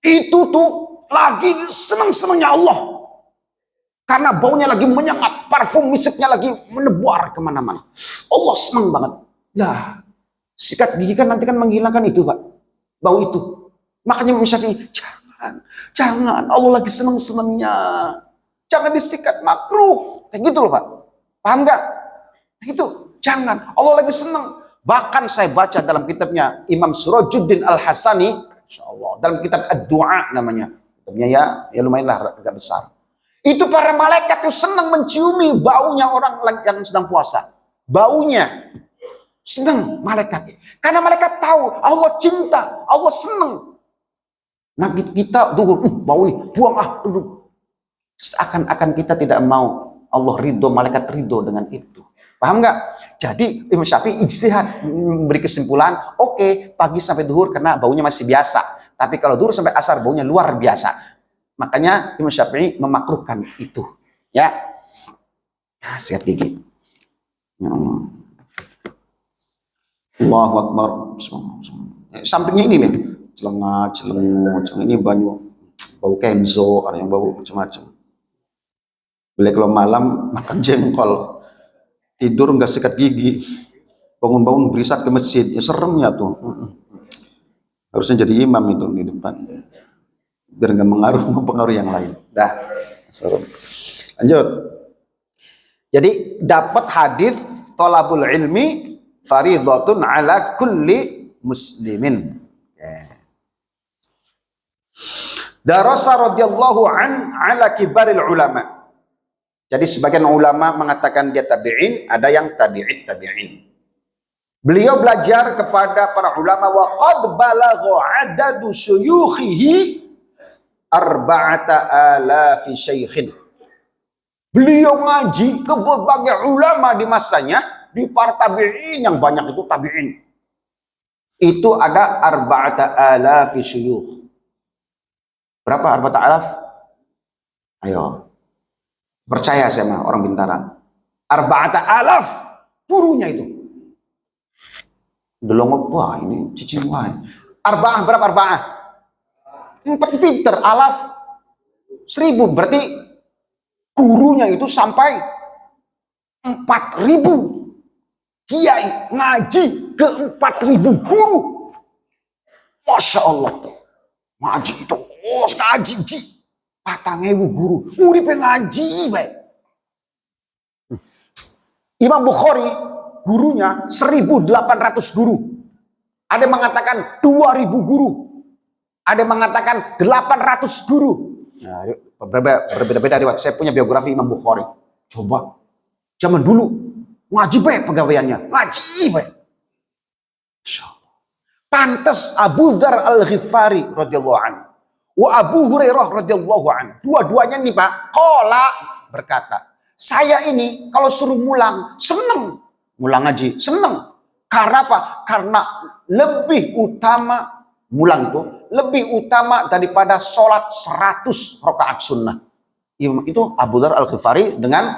itu tuh lagi senang-senangnya Allah. Karena baunya lagi menyengat, parfum misiknya lagi menebar kemana-mana. Allah senang banget. Lah, sikat gigi kan nanti kan menghilangkan itu, Pak. Bau itu. Makanya Imam Syafi'i, jangan. Allah lagi senang-senangnya. Jangan disikat, makruh. Kayak gitu loh, Pak. Paham nggak? Gitu. Jangan. Allah lagi senang. Bahkan saya baca dalam kitabnya Imam Sirajuddin Al-Hasani, insyaallah, dalam kitab Ad-Du'a namanya. Kitabnya ya lumayan lah agak besar. Itu para malaikat tuh senang menciumi baunya orang yang sedang puasa. Baunya. Senang malaikat. Karena malaikat tahu Allah cinta, Allah senang. Nah kita duhur, bau nih, buang duduk. Akan kita tidak mau Allah ridho, malaikat ridho dengan itu. Paham nggak? Jadi Imam Syafi'i ijtihad memberi kesimpulan, oke, pagi sampai duhur karena baunya masih biasa. Tapi kalau duhur sampai asar baunya luar biasa. Makanya Imam Syafi'i memakruhkan itu. Ya. Nah, sikat gigi. Allahu Akbar. Sampingnya ini nih. Celengah ini banyak bau kenzo, ada yang bau macam-macam. Boleh kalau malam makan jengkol. Tidur nggak sikat gigi. Bangun-bangun berisat ke masjid. Ya seremnya tuh. Harusnya jadi imam itu di depan. Biar nggak mempengaruhi yang lain. Dah, serem. Lanjut. Jadi dapat hadis thalabul ilmi fardhatun ala kulli muslimin. Darasa radhiyallahu an ala kibaril ulama. Jadi sebagian ulama mengatakan dia tabi'in, ada yang tabi'in. Beliau belajar kepada para ulama wa qad balagha adadu syuyukhihi arba'ata alafi syaikhin. Beliau ngaji ke berbagai ulama di masanya, di para tabi'in yang banyak itu tabi'in. Itu ada arba'ata alafi syuyukh. Berapa arba'ata alaf? Ayo. Percaya sama orang Bintara. Arba'ata alaf gurunya itu. Delong apa ini? Cicing wah. Arba'ah berapa arba'ah? 4 pinter, alaf 1000, berarti gurunya itu sampai 4000 kiai ngaji ke 4000 guru. Masya Allah, ngaji itu ngaji ji 4000 guru, uripe ngaji baik. Imam Bukhari gurunya 1800 guru, ada yang mengatakan 2000 guru, ada yang mengatakan 800 guru. Nah, berbeda-beda riwayat. Saya punya biografi Imam Bukhari. Coba zaman dulu ngaji baik pegawaiannya, ngaji baik. Pantas Abu Dzar Al-Ghifari radhiyallahu anhu wa Abu Hurairah radhiyallahu anhu. Dua-duanya nih Pak, qala berkata, saya ini kalau suruh mulang seneng, mulang ngaji seneng. Karena apa? Karena lebih utama mulang itu lebih utama daripada sholat 100 rakaat sunnah. Itu Abu Dzar Al-Ghifari dengan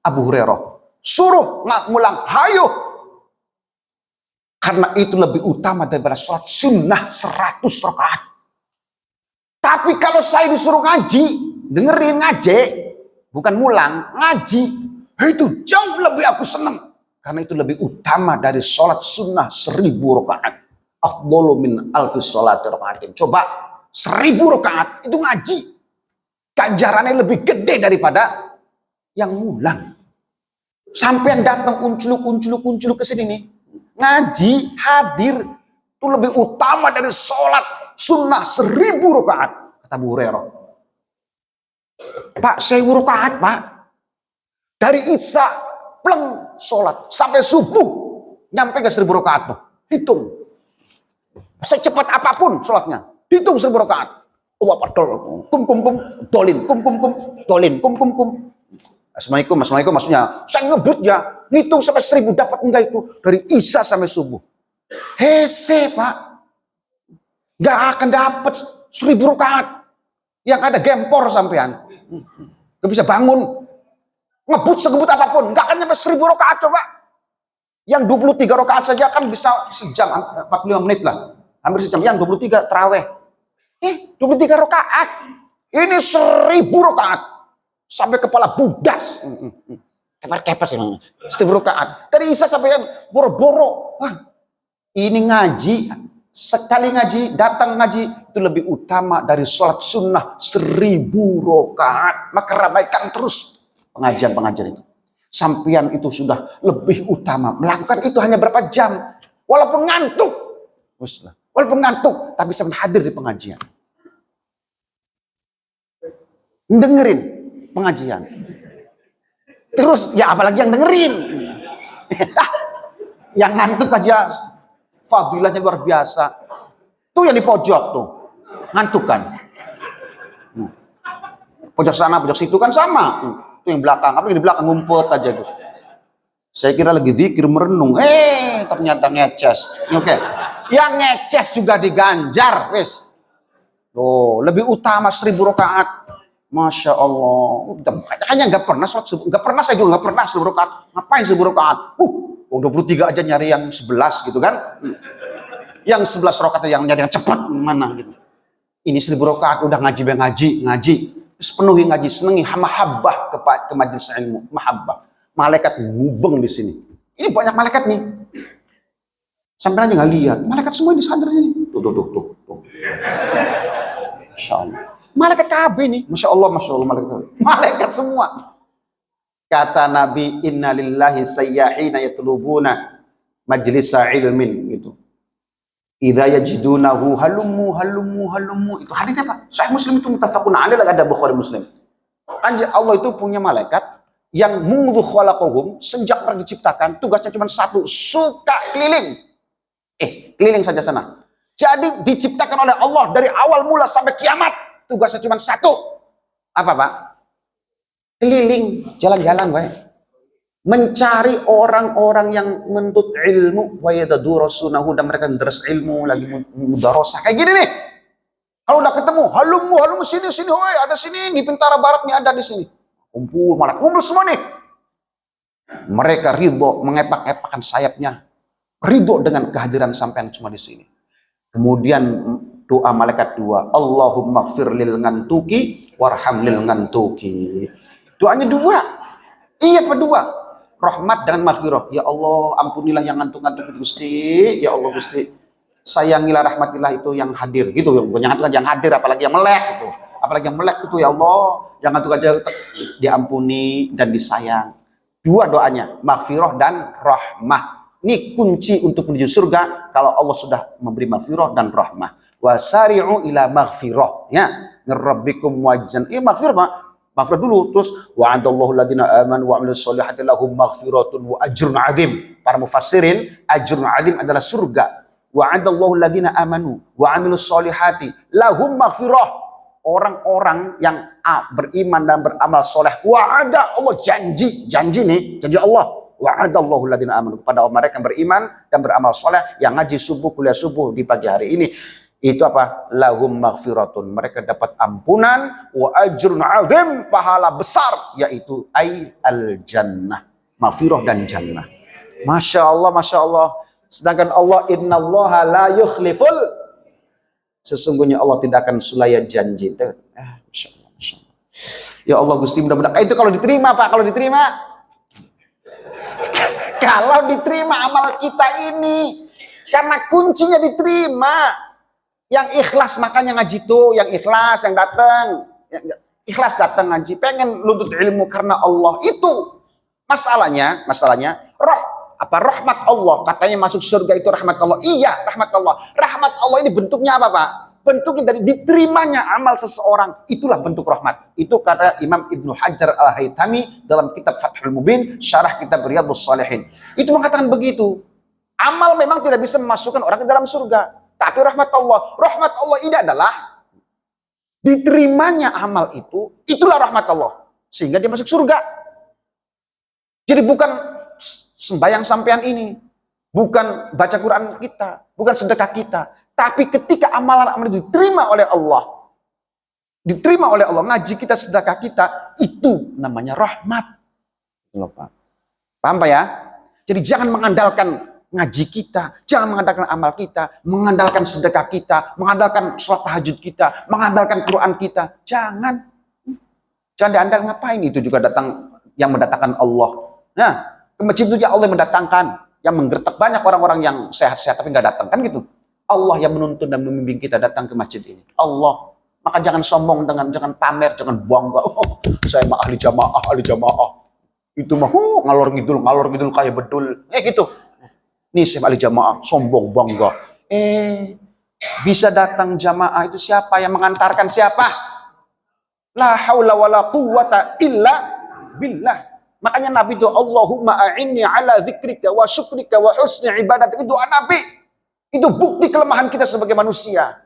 Abu Hurairah. Suruh nggak mulang, hayo. Karena itu lebih utama daripada sholat sunnah 100 rakaat. Tapi kalau saya disuruh ngaji, dengerin ngaji, bukan mulang, ngaji, itu jauh lebih aku senang. Karena itu lebih utama dari sholat sunnah 1000 rakaat. Afdhalu min alfi sholati rakaatin. Coba 1000 rakaat itu ngaji. Ganjarannya lebih gede daripada yang mulang. Sampai yang datang unculuk ke sini nih. Ngaji, hadir, itu lebih utama dari sholat sunnah 1000 rakaat. Kata Abu Hurairah. Pak, 1000 rakaat Pak. Dari Isya, pleng, sholat. Sampai subuh, nyampe ke 1000 rakaat tuh. Hitung. Secepat apapun sholatnya. Hitung 1000 rakaat. Allah padol. Kum, dolin. Kum, dolin. Kum. Assalamualaikum maksudnya. Saya ngebut ya. Ngitung sampai 1000 dapat enggak itu. Dari Isya sampai subuh. Hese Pak. Nggak akan dapat 1000 rakaat. Yang ada gempor sampean. Nggak bisa bangun. Ngebut segebut apapun. Nggak akan sampai 1000 rakaat coba. Yang 23 rakaat saja kan bisa sejam, 45 menit lah. Hampir sejam. Yang 23 terawih. 23 rakaat. Ini 1000 rakaat. Sampai kepala budas. Keper-keper sih. 1000 rakaat. Tadi Isa sampai boro-boro. Wah, ini ngaji. Sekali ngaji, datang ngaji. Itu lebih utama dari sholat sunnah 1000 rakaat. Maka ramaikan terus pengajian-pengajian itu. Sampian itu sudah lebih utama. Melakukan itu hanya berapa jam. Walaupun ngantuk. Walaupun ngantuk. Tapi sampai hadir di pengajian. Dengerin pengajian. Terus ya apalagi yang dengerin. Yang ngantuk aja fadilahnya luar biasa. Tuh yang di pojok tuh. Ngantuk kan. Pojok sana, pojok situ kan sama. Itu yang belakang, apa yang di belakang ngumpet aja tuh. Saya kira lagi zikir merenung, ternyata ngeces. Oke. Yang ngeces juga diganjar, wis. Loh, lebih utama 1000 rakaat. Masya Allah. Kayaknya nggak pernah sholat, nggak pernah, saya juga nggak pernah 1000 rakaat. Ngapain 1000 rakaat? 23 aja nyari yang 11 gitu kan. Yang 11 rakaat yang nyari yang cepat mana gitu. Ini 1000 rakaat udah ngaji. Terus penuhi ngaji, senengi mahabbah ke majelis ilmu, mahabbah. Malaikat ngubeng di sini. Ini banyak malaikat nih. Sampai aja nggak lihat. Malaikat semua di sadar sini. Tuh. Masya Allah. Malaikat KB nih. Masya Allah malaikat semua. Kata Nabi, inna lillahi sayyahina yatlubuna majlisa ilmin gitu. Idza yajidunahu halummu. Itu hadisnya Pak. Sahih Muslim itu muttafaqun alaih, ada Bukhari Muslim. Allah itu punya malaikat yang mungdu khalaqahum, sejak mereka diciptakan tugasnya cuma satu, suka keliling. Keliling saja sana. Jadi diciptakan oleh Allah dari awal mula sampai kiamat, tugasnya cuma satu. Apa Pak? Keliling, jalan-jalan baik. Mencari orang-orang yang menuntut ilmu, wa yadurasunahu, dan mereka deres ilmu lagi mudarasah kayak gini nih. Kalau udah ketemu, halum sini, woi, ada sini di Bintara Barat nih, ada di sini. Kumpul semua nih. Mereka ridho, mengepak-epakan sayapnya, ridho dengan kehadiran sampean cuma di sini. Kemudian doa malaikat dua, Allahumma gfir lil ngantuki warham lil ngantuki. Doanya dua. Iya kedua. Rahmat dengan maghfirah. Ya Allah, ampunilah yang ngantuk-ngantuk itu Gusti. Ya Allah Gusti, sayangilah, rahmatilah itu yang hadir gitu. Yang ngantuk aja yang hadir, apalagi yang melek gitu. Apalagi yang melek itu ya Allah, yang ngantuk aja diampuni dan disayang. Dua doanya, maghfirah dan rahmah. Ini kunci untuk menuju surga kalau Allah sudah memberi maghfirah dan rahmah. Wasari'u ila maghfirah. Ya, ngerabbikum wajan. Ini maghfirah Pak. Maghfirah dulu, terus wa'adallahu alladzina amanu wa 'amilus sholihati lahum maghfiratun wa ajrun 'adzim. Para mufassirin, ajrun 'adzim adalah surga. Wa'adallahu alladzina amanu wa 'amilus sholihati lahum maghfirah. Orang-orang yang beriman dan beramal soleh. Wa'ada, Allah janji nih, janji Allah. Wa'adallahu alladzina amanu, kepada mereka yang beriman dan beramal soleh, yang ngaji subuh, kuliah subuh di pagi hari ini. Itu apa? Lahum maghfiratun. Mereka dapat ampunan. Wa ajrun 'adzim, pahala besar. Yaitu al-jannah. Maghfirah dan jannah. Masya Allah. Sedangkan Allah, innallaha la yukhliful. Sesungguhnya Allah tidak akan sulaya janji. Masya Allah. Ya Allah Gusti, mudah-mudahan. Itu kalau diterima Pak. Kalau diterima amal kita ini. Karena kuncinya diterima. Yang ikhlas makanya ngaji tuh, yang ikhlas yang datang, ikhlas datang ngaji, pengen nuntut ilmu karena Allah. Itu masalahnya rahmat Allah, katanya masuk surga itu rahmat Allah. Iya, rahmat Allah. Rahmat Allah ini bentuknya apa Pak? Bentuknya dari diterimanya amal seseorang, itulah bentuk rahmat. Itu kata Imam Ibnu Hajar Al-Haytami dalam kitab Fathul Mubin, syarah kitab Riyadhus Shalihin. Itu mengatakan begitu. Amal memang tidak bisa memasukkan orang ke dalam surga. Tapi rahmat Allah ini adalah diterimanya amal itu, itulah rahmat Allah. Sehingga dia masuk surga. Jadi bukan sembahyang sampean ini, bukan baca Quran kita, bukan sedekah kita, Tapi ketika amalan-amalan itu diterima oleh Allah, ngaji kita, sedekah kita, itu namanya rahmat. Paham Pak ya? Jadi jangan mengandalkan ngaji kita, jangan mengandalkan amal kita, mengandalkan sedekah kita, mengandalkan sholat tahajud kita, mengandalkan Quran kita. Jangan diandal, ngapain? Itu juga datang yang mendatangkan Allah. Nah, ke masjid itu Allah yang mendatangkan, yang menggertak banyak orang-orang yang sehat-sehat tapi nggak datang, kan gitu. Allah yang menuntun dan membimbing kita datang ke masjid ini. Allah. Maka jangan sombong, jangan pamer, jangan bangga. Oh, saya mah ahli jamaah. Itu mah ngalor ngidul kayak bedul. Gitu. Nih saya ahli jamaah, sombong, bangga. Bisa datang jamaah itu siapa yang mengantarkan siapa? La haula wala quwwata illa billah. Makanya Nabi itu Allahumma a'inni ala dzikrika wa syukrika wa husni ibadatik. Itu doa Nabi. Itu bukti kelemahan kita sebagai manusia.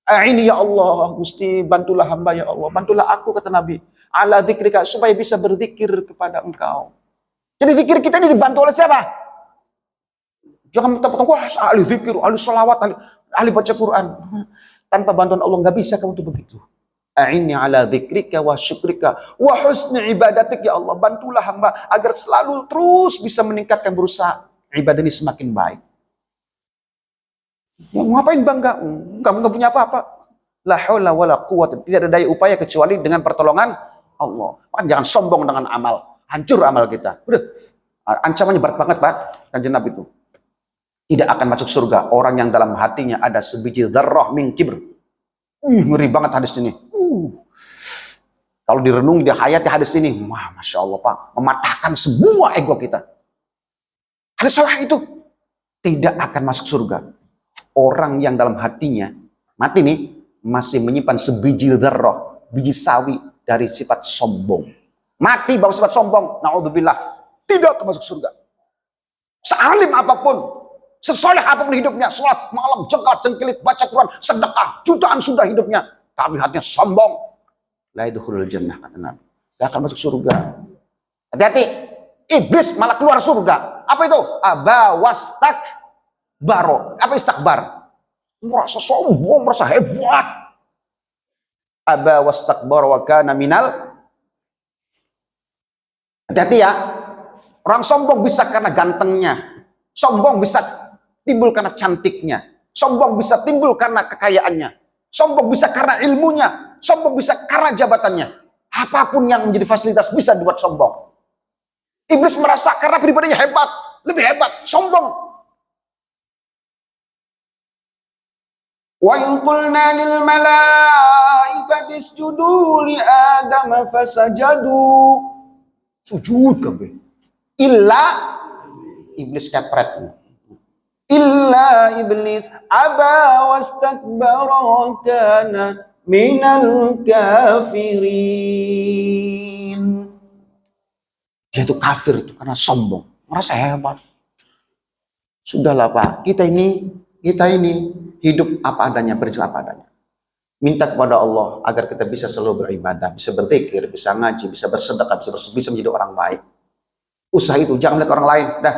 A'inni ya Allah, Gusti bantulah hamba ya Allah. Bantulah aku, kata Nabi. Ala dzikrika, supaya bisa berzikir kepada Engkau. Jadi zikir kita ini dibantu oleh siapa? Jangan mentang-mentang wah ahli zikir, ahli salawat, ahli baca Quran. Tanpa bantuan Allah nggak bisa kamu tuh begitu. A'inni ala dzikrika wa syukrika wa husni ibadatik ya Allah. Bantulah hamba agar selalu terus bisa meningkatkan, berusaha ibadah ini semakin baik. Ya, ngapain bangga? Kamu nggak punya apa-apa. La haula wala quwwata, tidak ada daya upaya kecuali dengan pertolongan Allah. Maka jangan sombong dengan amal, hancur amal kita. Udah, ancamannya berat banget Pak. Kanjeng Nabi itu tidak akan masuk surga orang yang dalam hatinya ada sebiji dzarrah min kibr. Ngeri banget hadis ini. Kalau direnung, dihayati hadis ini, wah, masya Allah Pak, mematahkan semua ego kita. Hadis sahih itu tidak akan masuk surga orang yang dalam hatinya mati nih masih menyimpan sebiji dzarrah, biji sawi dari sifat sombong. Mati bawa sifat sombong, naudzubillah, tidak akan masuk surga. Sealim apapun, sesoleh apapun hidupnya, sholat malam, jengkelit, baca Quran, sedekah, jutaan sudah hidupnya, tapi hatinya sombong, la yadkhulul jannah, kata Nabi. Gak akan masuk surga. Hati-hati, iblis malah keluar surga. Apa itu? Aba wastakbaro. Apa istakbar? Merasa sombong, merasa hebat. Aba wastakbaro wa kana minal. Hati-hati ya. Orang sombong bisa karena gantengnya. Sombong bisa timbul karena cantiknya. Sombong bisa timbul karena kekayaannya. Sombong bisa karena ilmunya. Sombong bisa karena jabatannya. Apapun yang menjadi fasilitas bisa dibuat sombong. Iblis merasa karena pribadinya hebat, lebih hebat, sombong. Wa in qulna lil malaikati isjudu li adama fasajadu. Sujud kabeh. Illa iblis kepret. Illa iblis aba wastakbara kana minal kafirin. Dia itu kafir itu karena sombong, merasa hebat. Sudahlah Pak, kita ini hidup apa adanya, berjalan apa adanya. Minta kepada Allah agar kita bisa selalu beribadah, bisa berzikir, bisa ngaji, bisa bersedekah, bisa menjadi orang baik. Usaha itu, jangan melihat orang lain. Dah,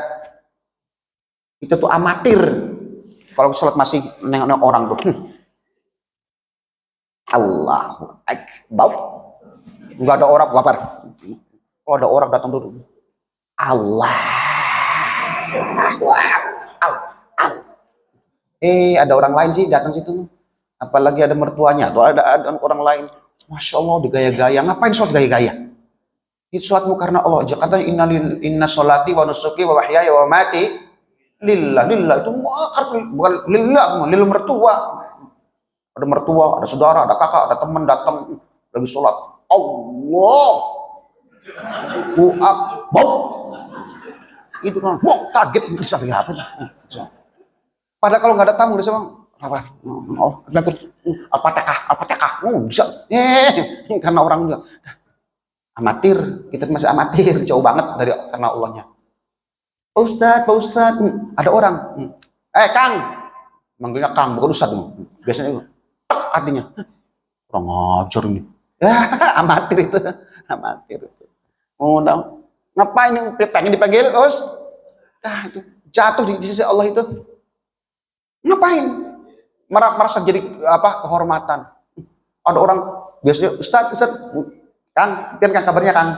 kita tuh amatir. Kalau sholat masih nengok orang tuh. Allahu Akbar. Enggak ada orang, lapar. Kalau ada orang datang dulu. Allah. Ada orang lain sih datang situ. Apalagi ada mertuanya atau ada orang lain. Masya Allah digaya-gaya. Ngapain sholat gaya-gaya? Itu sholatmu karena Allah aja. Kata inna sholati wa nusuki wa wahyaya wa mati lillah. Itu bukan lillah, lil mertua. Ada mertua, ada saudara, ada kakak, ada teman datang lagi sholat. Allah. Akbar. Itu kan, wah kaget bisa apa? Padahal kalau nggak ada tamu udah sama apa? Oh, Al-Fatihah, bisa. Karena orang juga amatir, kita masih amatir, jauh banget dari karena Allahnya. Pak Ustadz, ada orang. Kang, manggilnya Kang, bukan Ustadz. Biasanya artinya orang ngajar ini. Amatir itu, amatir itu. Oh, ngapain yang pengen dipanggil, itu jatuh di sisi Allah itu. Ngapain? merasa jadi apa kehormatan. Ada orang biasanya Ustaz, Kang, kan kabarnya Kang.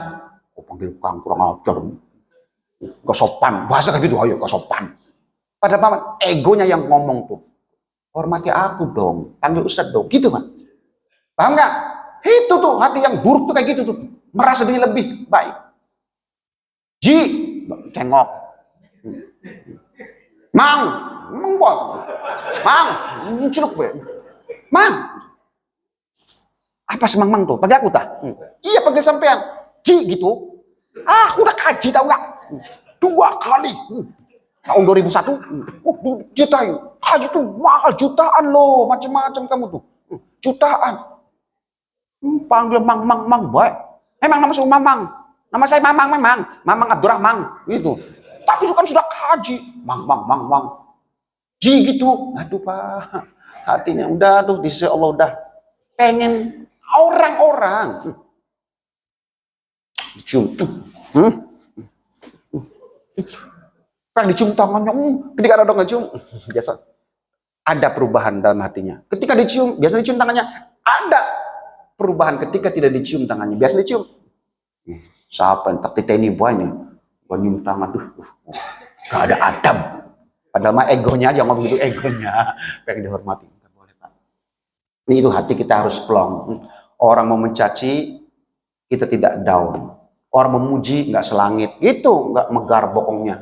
Oh, panggil Kang kurang ajar. Gak sopan, bahasa kan gitu, ayo gak sopan. Padahal paman, egonya yang ngomong tuh. Hormati aku dong, panggil Ustaz dong, gitu Pak. Paham nggak? Itu tuh hati yang buruk tuh kayak gitu tuh, merasa diri lebih baik. Ji, tengok. Mang, Mang, celuk gue. Mang, apa sih mang tuh? Panggil aku tak? Iya panggil sampean. Ji gitu. Ah, aku udah kaji tau nggak? 2 kali. Tahun 2001. Jutain. Haji tuh mahal jutaan loh, macam-macam kamu tuh. Jutaan. Panggil mang, baik. Emang nama saya Mamang. Nama saya Mamang Abdurrahman gitu. Tapi kan sudah kaji. Mang. Ji gitu. Aduh Pak, hatinya udah tuh di sisi Allah udah pengen orang-orang dicium. Pengen dicium tangannya. Ketika ada orang dicium, biasa ada perubahan dalam hatinya. Ketika dicium, biasa dicium tangannya. Ada perubahan ketika tidak dicium tangannya. Biasa dicium. Siapa yang tak titeni buah ini? Nyium tangan, gak ada adab. Padahal mah egonya aja ngomong gitu, egonya pengen dihormati. Gak boleh Pak. Ini itu hati kita harus plong. Orang mau mencaci, kita tidak down. Orang memuji nggak selangit, itu nggak megar bokongnya.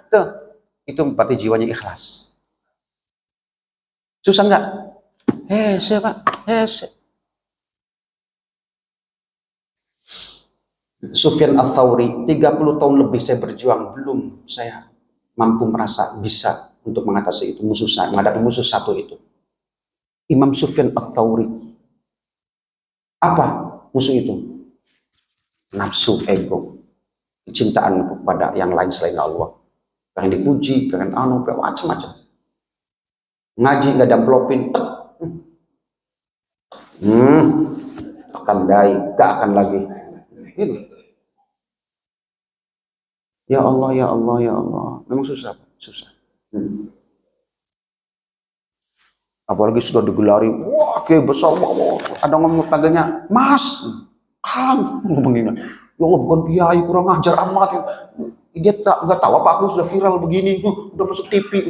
Tuh, itu berarti jiwanya ikhlas. Susah nggak? Pak, Sufyan Ats-Tsauri, 30 tahun lebih saya berjuang, belum saya mampu merasa bisa untuk mengatasi itu musuh saya, menghadapi musuh satu itu. Imam Sufyan Ats-Tsauri. Apa musuh itu? Nafsu, ego, kecintaan kepada yang lain selain Allah. Pengen dipuji, pengen macam-macam. Ngaji nggak damplopin, akan dai, gak akan lagi. Gitu. Ya Allah, ya Allah, ya Allah. Memang susah, susah. Apalagi sudah digelari, wah kayak besar, ada ngomong panggilnya, Mas, Kang, ngomongin. Ya Allah, bukan kiai, kurang ajar amat. Dia nggak tahu apa aku sudah viral begini, udah masuk TV,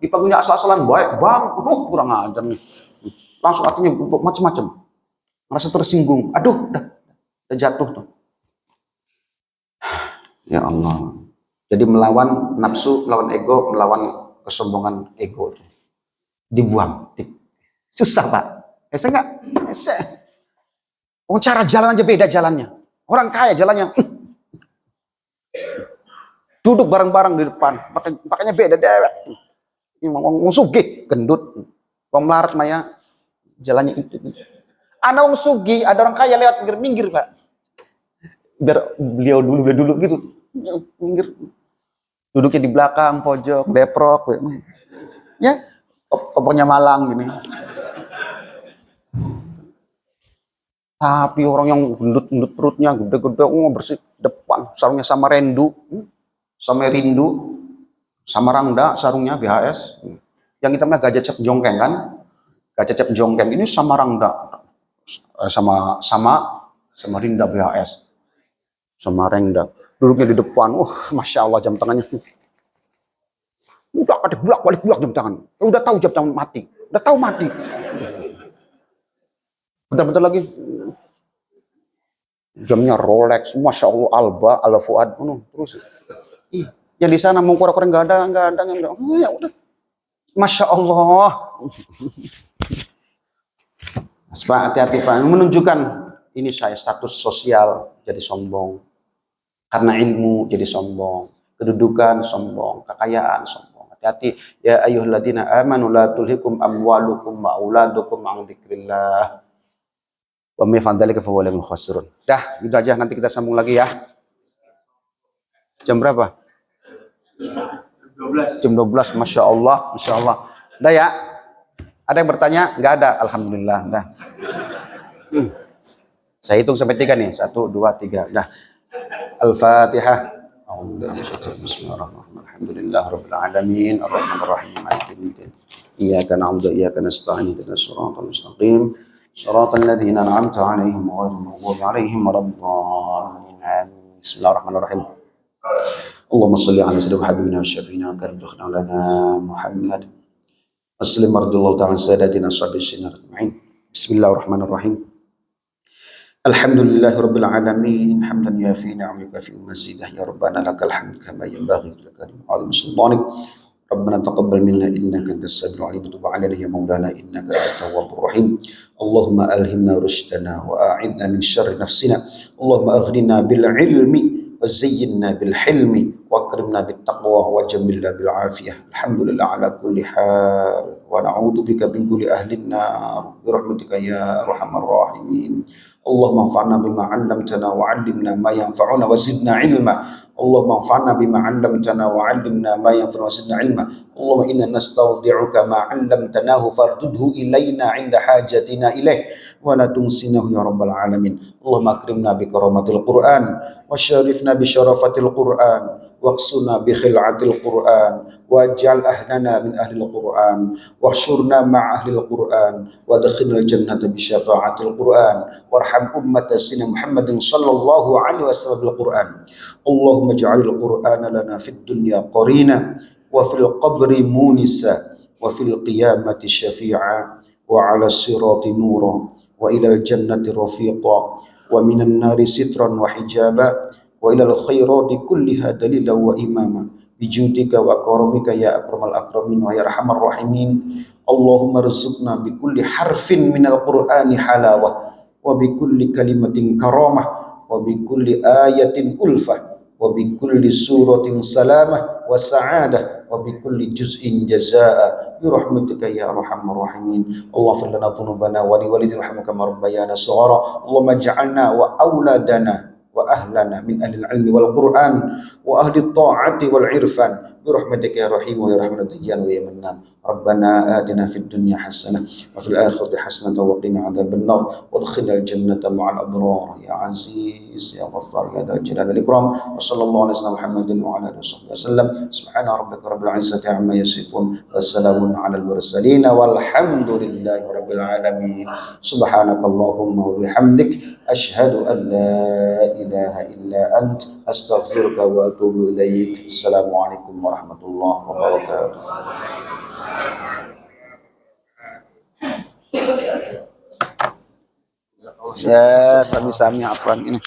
dipanggilnya asal-asalan, baik bang, kurang ajar nih. Langsung artinya macam-macam, merasa tersinggung. Aduh, udah jatuh tuh. Ya Allah. Jadi melawan nafsu, melawan ego, melawan kesombongan ego itu dibuang. Susah Pak. Enggak? Cara jalan aja beda jalannya. Orang kaya jalannya. Duduk bareng-bareng di depan, pakainya beda dewek. Ngomong sugih, gendut. Wong melarat maya jalannya itu. Ada wong sugih, ada orang kaya lewat minggir Pak. Biar beliau dulu gitu. Minggir. Duduknya di belakang, pojok, deprok. Ya, kopongnya malang gini. Tapi orang yang gendut perutnya gede-gede, bersih depan, sarungnya sama rindu, sama Rangda, sarungnya BHS. Yang kita namanya Gajah Cep Jongkeng kan? Gajah Cep Jongkeng ini sama Rangda, sama Rinda BHS, sama Rangda. Duduknya di depan, Masya Allah jam tangannya. Udah ada balik jam tangan. Udah tahu jam tangan mati. Udah tahu mati. Bentar-bentar lagi. Jamnya Rolex, Masya Allah, Alba, Al Fuad. Terus. Yang di sana mau korek-korek nggak ada. Ya udah. Masya Allah. Pak, hati-hati Pak. Menunjukkan ini saya status sosial jadi sombong. Karena ilmu jadi sombong, kedudukan sombong, kekayaan sombong. Hati-hati ya ayyuhalladzina amanu la tulhikum amwalukum wa auladukum an dzikrillah. Wa may yaf'al dzalika fa huwa minal khasirin. Dah, gitu aja, nanti kita sambung lagi ya. Jam berapa? 12. Jam 12, Masya Allah, Masya Allah. Udah ya? Ada yang bertanya? Nggak ada, Alhamdulillah. Dah. Saya hitung sampai 3 nih, 1, 2, 3. Dah. Al-Fatihah. Bismillahirrahmanirrahim. Alhamdulillah rabbil alamin, arrahmanirrahim, maliki yaumiddin. إياك نعبد وإياك نستعين اهدنا الصراط المستقيم صراط الذين أنعمت عليهم غير المغضوب عليهم ولا الضالين آمين. بسم الله الرحمن الرحيم. اللهم صل على سيدنا وحبيبنا وشفينا وكرم دخلنا لنا محمد وسلم رضي الله تعالى عن ساداتنا أصحاب السنة أجمعين. بسم الله الرحمن الرحيم. الحمد لله رب العالمين حمدا يوافي نعمك يكافئ مزيده يا ربنا لك الحمد كما ينبغي لكريم عظيم سلطانك. ربنا تقبل منا انك انت السميع العليم وتب علينا يا مولانا انك انت التواب الرحيم. اللهم الهمنا رشدنا واعذنا من شر نفسنا. اللهم اغننا بالعلم وزينا بالحلم واكرمنا بالتقوى وجملنا بالعافيه. الحمد لله على كل حال ونعوذ بك من كل اهل النار برحمتك يا ارحم الراحمين. اللهم انفعنا بما علمتنا وعلمنا ما ينفعنا وزدنا علما. اللهم انفعنا بما علمتنا وعلمنا ما ينفعنا وزدنا علما. اللهم إنا نستودعك ما علمتناه فارده إلينا عند حاجتنا إليه ولا تنسنه يا رب العالمين. اللهم أكرمنا بكرامة القرآن وشرفنا بشرفة القرآن واقصنا بخلعة القرآن واجعل أهلنا من أهل القرآن واحشرنا مع أهل القرآن وادخلنا الجنة بشفاعة القرآن وارحم أمة سيدنا محمد صلى الله عليه وسلم بالقرآن. اللهم اجعل القرآن لنا في الدنيا قرينا وفي القبر مونسا وفي القيامة شفيعا وعلى الصراط نورا وإلى الجنة رفيقا ومن النار سترا وحجابا وإلى الخيرات كلها دليلا وإماما بجودك وكرمك يا أكرم الأكرمين ويا أرحم الراحمين. اللهم ارزقنا بكل حرف من القرآن حلاوة وبكل كلمة كرامة وبكل آية ألفة وبكل سورة سلامة وسعادة وبكل جزء جزاء برحمتك يا أرحم الراحمين. اللهم اغفر لنا ذنوبنا ولوالدينا وارحمنا كما ربيانا صغارا. اللهم اجعلنا وأولادنا وأهلنا من أهل العلم والقرآن وأهل الطاعة والعرفان برحمتك يا رحيم ويا رحمن الديان ويا منان. ربنا آتنا في الدنيا حسنة وفي الآخرة حسنة وقنا عذاب النار وادخلنا الجنة مع الأبرار يا عزيز يا غفار يا ذا الجلال والإكرام. وصلى الله على سيدنا محمد وعلى آله وصحبه وسلم. سبحان ربك رب العزة عما يصفون والسلام على المرسلين والحمد لله رب العالمين. سبحانك اللهم وبحمدك أشهد أن لا إله إلا أنت أستغفرك وأتوب إليك. السلام عليكم ورحمة الله وبركاته. Ya, sami-sami apaan ini.